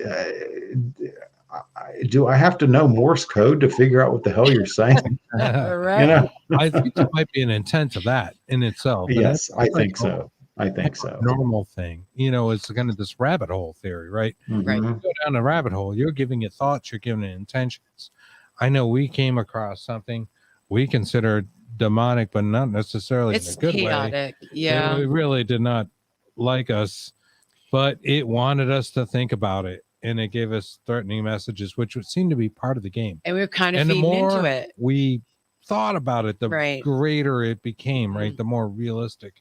Do I have to know Morse code to figure out what the hell you're saying? Right. I think there might be an intent to that in itself. And Yes, I that's like think so. I think so. normal thing. It's kind of this rabbit hole theory, right? Right. Mhm. Go down the rabbit hole, you're giving it thoughts, you're giving it intentions. I know we came across something we considered demonic, but not necessarily It's in a good way. chaotic. Yeah. It really did not like us, but it wanted us to think about it, and it gave us threatening messages, which would seem to be part of the game. And we were kind of And the feeding into more it. we thought about it, the Right. greater it became, right? Mhm. The more realistic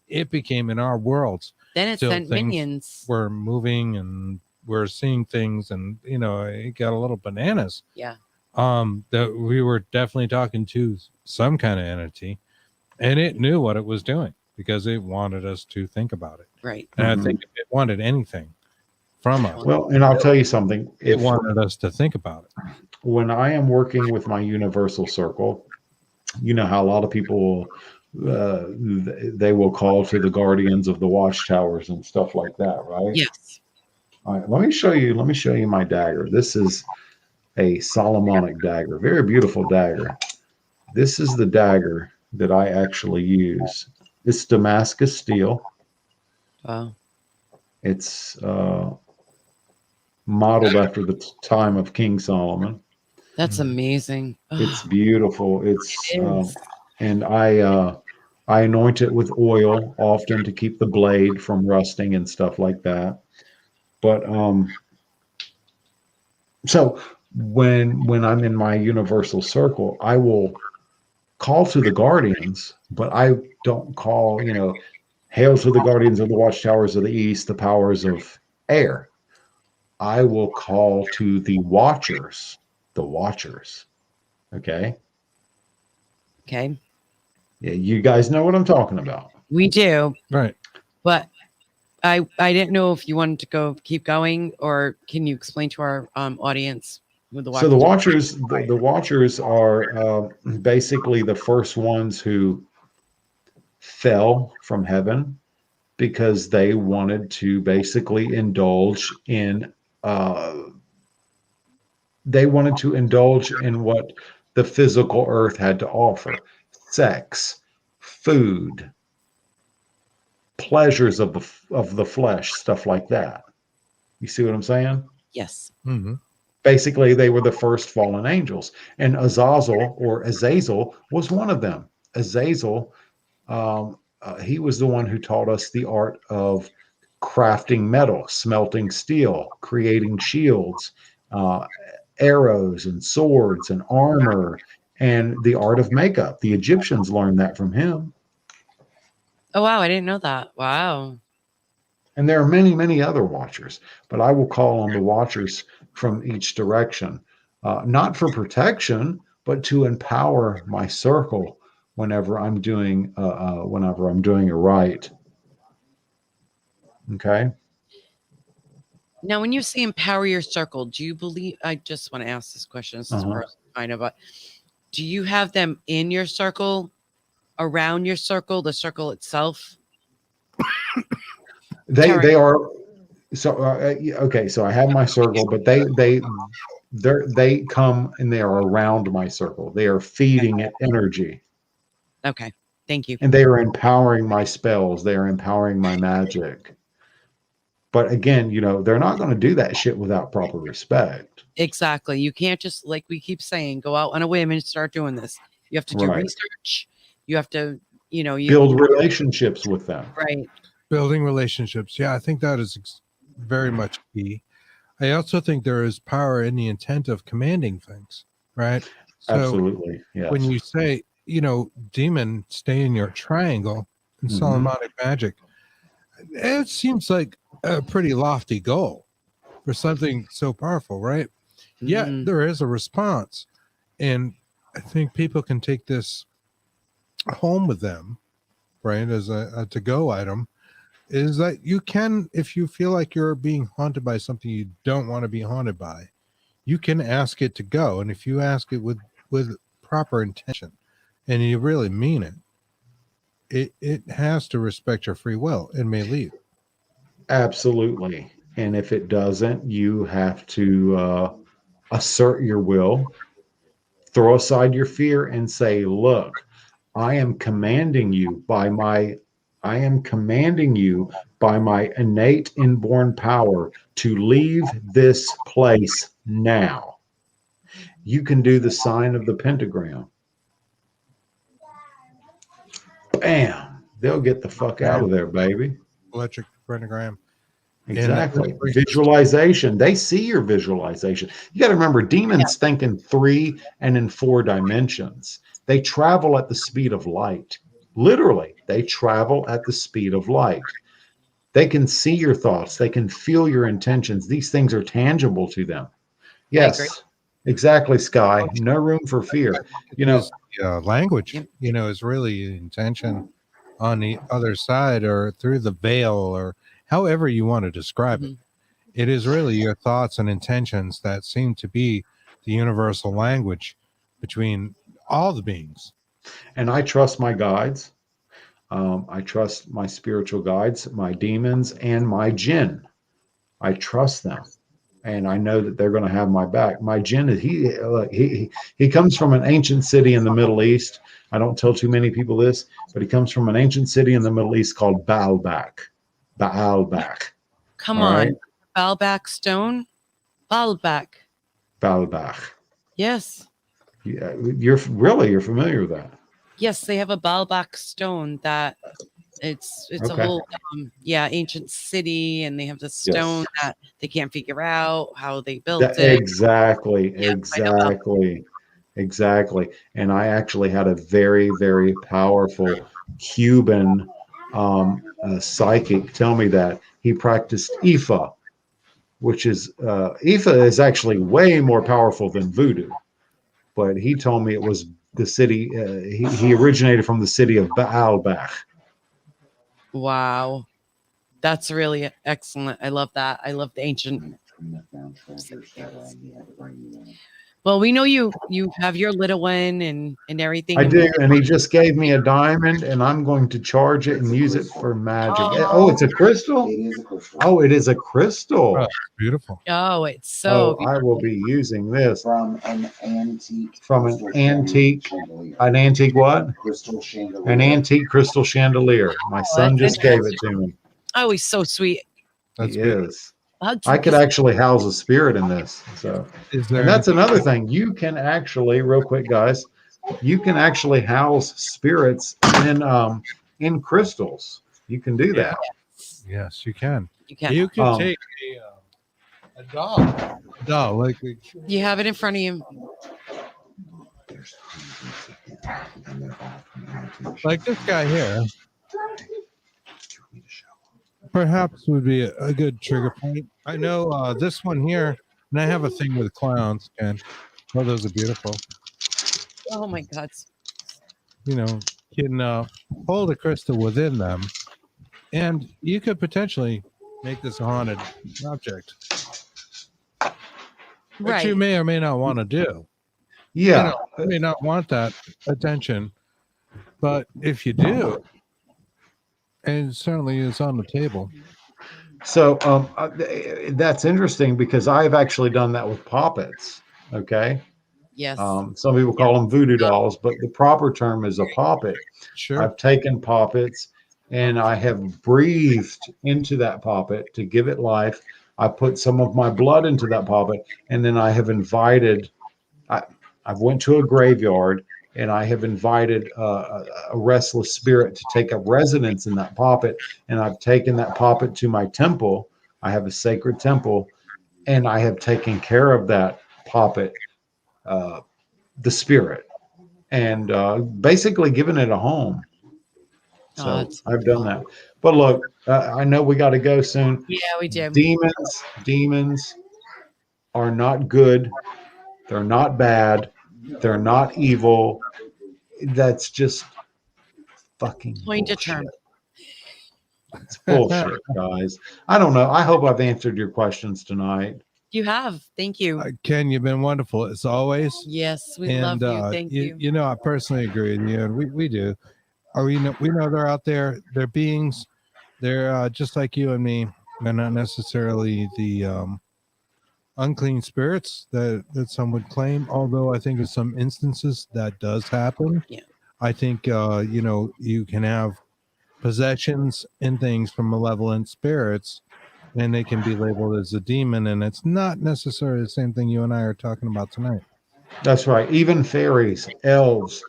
it became in our worlds. Then it Till sent things minions. We're moving and we're seeing things, and it got a little bananas. Yeah. That we were definitely talking to some kind of entity, and it knew what it was doing because it wanted us to think about it. Right. And Mhm. I think if it wanted anything from us, Well, and I'll tell you something. it wanted us to think about it. When I am working with my universal circle, you know how a lot of people they will call to the guardians of the watchtowers and stuff like that, right? Yes. All right, let me show you my dagger. This is a Solomonic dagger, very beautiful dagger. This is the dagger that I actually use. It's Damascus steel. Wow. It's modeled after the time of King Solomon. That's amazing. It's beautiful. It's It is. and I anoint it with oil often to keep the blade from rusting and stuff like that. But so when I'm in my universal circle, I will call to the guardians, but I don't call, hail to the guardians of the watchtowers of the east, the powers of air. I will call to the watchers. Okay. Okay. Yeah, you guys know what I'm talking about. We do, Right. but I didn't know if you wanted to keep going, or can you explain to our audience With the So the Watchers. Watchers, the Watchers are basically the first ones who fell from heaven because they wanted to basically indulge in uh, what the physical earth had to offer: sex, food, pleasures of the flesh, stuff like that. You see what I'm saying? Yes. Mm-hmm. Basically, they were the first fallen angels, and Azazel was one of them. Azazel, he was the one who taught us the art of crafting metal, smelting steel, creating shields, uh, arrows and swords and armor, and the art of makeup. The Egyptians learned that from him. Oh wow, I didn't know that. Wow. And there are many, many other watchers, but I will call on the watchers from each direction, not for protection, but to empower my circle whenever I'm doing a rite. Okay. Now, when you say empower your circle, do you believe? I just want to ask this question. This is Uh-huh. personal, kind of. But do you have them in your circle, around your circle, the circle itself? They are so okay. So I have my circle, but they come and they are around my circle. They are feeding it energy, Okay. Thank you. and they are empowering my spells. They are empowering my magic. But again, they're not going to do that shit without proper respect. Exactly. You can't just, like we keep saying, go out on a whim and start doing this. You have to do Right. research. You have to, you Build relationships with them. right. Building relationships. Yeah, I think that is very much key. I also think there is power in the intent of commanding things, right? So Absolutely. Yes. when you say, demon, stay in your triangle in Mhm. Solomonic magic, it seems like a pretty lofty goal for something so powerful, right? Yet Mhm. there is a response. And I think people can take this home with them, right, as a to-go item, is that you can, if you feel like you're being haunted by something you don't want to be haunted by, you can ask it to go. And if you ask it with proper intention and you really mean it has to respect your free will and may leave. Absolutely. And if it doesn't, you have to assert your will, throw aside your fear, and say, "Look, I am commanding you by my innate inborn power to leave this place now." You can do the sign of the pentagram. Bam! They'll get the fuck out of there, baby. Electric pentagram. Exactly. Visualization. They see your visualization. You got to remember, demons think in 3 and in 4 dimensions. They travel at the speed of light. Literally, they travel at the speed of light. They can see your thoughts. They can feel your intentions. These things are tangible to them. Yes, exactly, Sky. No room for fear. Language, is really intention on the other side or through the veil or however you want to describe it. It is really your thoughts and intentions that seem to be the universal language between all the beings. And I trust my guides. I trust my spiritual guides, my demons, and my jinn. I trust them, and I know that they're going to have my back. My jinn is he comes from an ancient city in the Middle East. I don't tell too many people this, but he comes from an ancient city in the Middle East called Baalbek. Baalbek. Come All on. right? Baalbek stone? Baalbek. Baalbek. Yes. Yeah, you're familiar with that. Yes, they have a Baalbek stone that it's Okay. a whole ancient city, and they have the stone that they can't figure out how they built it. Exactly. Yeah, Exactly. And I actually had a very, very powerful Cuban psychic tell me that he practiced Ifa, which is Ifa is actually way more powerful than voodoo. But he told me it was the city. He originated from the city of Baalbek. Wow. That's really excellent. I love that. I love the ancient Well, we know you have your little one and everything. I and do, and he just gave me a diamond, and I'm going to charge it and use it for magic. Oh, it's a crystal? It is a crystal. Oh, it is a crystal. Oh, beautiful. Oh, it's Oh, so I will be using this From an antique. from an crystal antique, chandelier. an antique what? Crystal chandelier. An antique crystal chandelier. My son that's just gave it to me. oh, he's so sweet. That's He beautiful. is. How I cute could is- actually house a spirit in this. So, Is there and that's another thing. You can actually, real quick, guys, you can actually house spirits in crystals. You can do that. Yes, you can. you can. You could Um, take a doll, like You have it in front of you. There's tons and they're all from antique. like this guy here. Perhaps would be a good trigger point. I know this one here, and I have a thing with clowns. And oh, those are beautiful. Oh my God. You know, can hold a crystal within them, and you could potentially make this a haunted object, which Right. you may or may not want to do. Yeah. You may not want that attention, but if you do, and it certainly is on the table. So that's interesting because I've actually done that with poppets. Okay. Yes. Some people call them voodoo dolls, but the proper term is a poppet. Sure. I've taken poppets and I have breathed into that poppet to give it life. I put some of my blood into that poppet, and then I have invited. I've went to a graveyard and I have invited a restless spirit to take up residence in that poppet, and I've taken that poppet to my temple. I have a sacred temple, and I have taken care of that poppet, the spirit, and basically given it a home. So that's I've done that. But look, I know we got to go soon. yeah, we do. Demons are not good. They're not bad. They're not evil. That's just fucking Point bullshit. determined. It's bullshit, guys. I don't know. I hope I've answered your questions tonight. You have. Thank you. Ken, you've been wonderful as always. Yes, we And love you. Thank you. you know, I personally agree with you, and we do. We know they're out there. They're beings. They're just like you and me. They're not necessarily the unclean spirits that some would claim. Although I think in some instances that does happen. Yeah. I think you know, you can have possessions and things from malevolent spirits, and they can be labeled as a demon, and it's not necessarily the same thing you and I are talking about tonight. That's right. Even fairies, elves,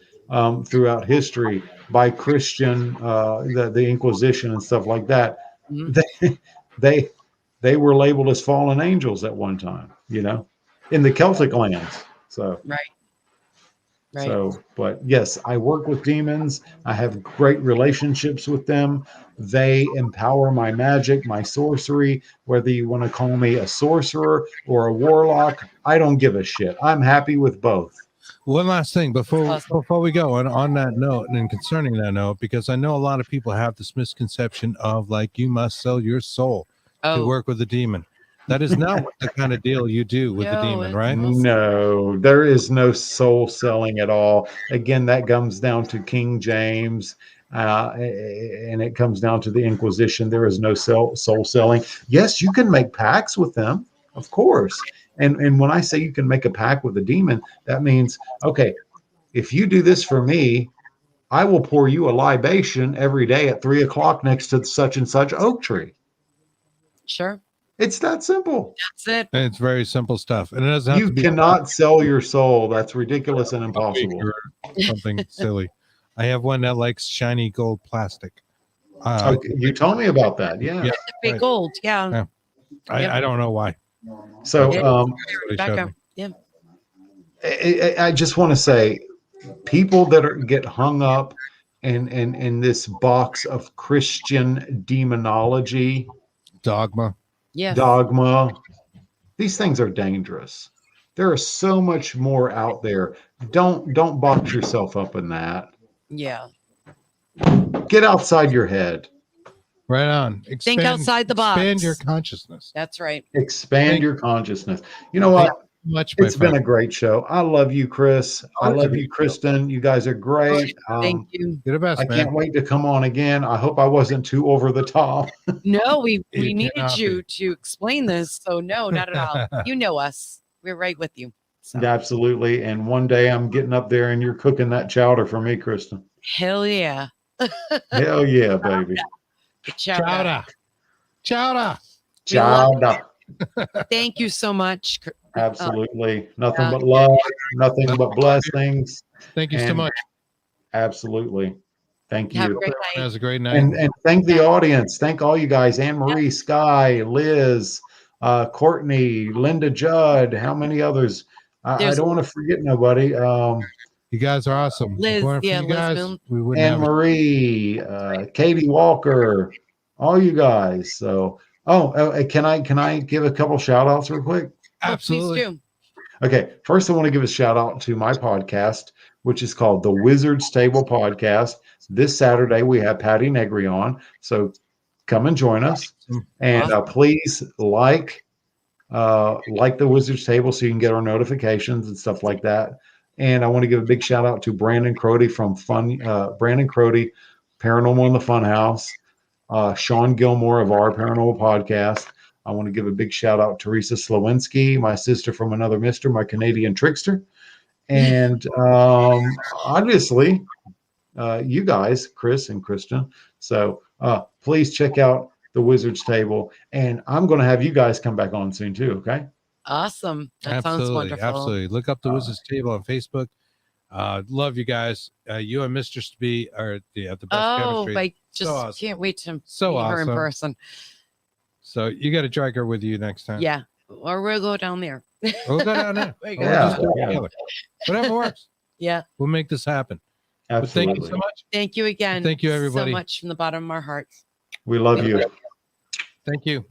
throughout history, by Christian, the Inquisition and stuff like that, Mhm. they were labeled as fallen angels at one time. You know, in the Celtic lands. So. Right. So, but yes, I work with demons. I have great relationships with them. They empower my magic, my sorcery, whether you want to call me a sorcerer or a warlock. I don't give a shit. I'm happy with both. One last thing before Awesome. we go on that note, and concerning that note, because I know a lot of people have this misconception of like you must sell your soul to Oh, work with a demon. That is not what the kind of deal you do with the No, demon, it's right? not. No, there is no soul selling at all. Again, that comes down to King James, and it comes down to the Inquisition. There is no soul selling. Yes, you can make pacts with them, of course. And when I say you can make a pact with a demon, that means, okay, if you do this for me, I will pour you a libation every day at 3:00 next to such and such oak tree. sure. It's that simple. That's it. And it's very simple stuff, and it doesn't have You to be cannot sell your soul. That's ridiculous and impossible. or something silly. I have one that likes shiny gold plastic. Okay, you told me about that. Yeah. Yeah. The fake Right. gold. Yeah. Yeah. I don't know why. So They showed Rebecca. me. Yeah. I just want to say, people that get hung up in this box of Christian demonology, Dogma. Yes. dogma, these things are dangerous. There is so much more out there. Don't box yourself up in that. Yeah. Get outside your head. Right on. Think outside the box. Expand your consciousness. That's right. Expand your consciousness. You know Thank what? you much, my It's been friend. a great show. I love you, Chris. I love you, Kristen. You guys are great. Thank you. You're the best, I man. can't wait to come on again. I hope I wasn't too over the top. No, we You needed cannot you to explain this. So no, not at all. You know us. We're right with you. So Absolutely. And one day I'm getting up there and you're cooking that chowder for me, Kristen. hell yeah. Hell yeah, baby. Chowder. Chowder. We love Chowder. Thank you so much. Absolutely. Nothing yeah. but love, nothing but blessings. Thank you so And much. Absolutely. Thank Have a you. great That night. was a great night. And thank the audience. Thank all you guys. Anne Marie, Sky, Liz, Courtney, Linda Judd. How many others? I There's- don't want to forget nobody. You guys are awesome. If Liz, it weren't for yeah, you Liz guys, Milne. we wouldn't Anne have it. Marie, Katie Walker, all you guys. So, can I give a couple shout outs real quick? Absolutely. Please do. Okay, first I want to give a shout out to my podcast, which is called the Wizard's Table Podcast. This Saturday we have Patty Negri on, so come and join us. And please like the Wizard's Table so you can get our notifications and stuff like that. And I want to give a big shout out to Brandon Crody from Brandon Crody, Paranormal in the Funhouse, Sean Gilmore of our Paranormal Podcast. I want to give a big shout out to Teresa Slowinski, my sister from another mister, my Canadian trickster. And obviously, you guys, Chris and Kristen. So please check out the Wizard's Table. And I'm going to have you guys come back on soon too, okay? Awesome. That sounds Absolutely. wonderful. Absolutely. Look up the Wizard's Table on Facebook. Love you guys. You and Mistress B are the best chemistry. I just awesome. can't wait to So meet her in awesome. person. So you got to drag her with you next time. Yeah. Or we'll go down there. We'll go down there. We Or go we'll Yeah. just do it together. Whatever works. Yeah. We'll make this happen. But Absolutely. thank you so much. Thank you again. Thank you, everybody. So much from the bottom of our hearts. We love you. Thank you.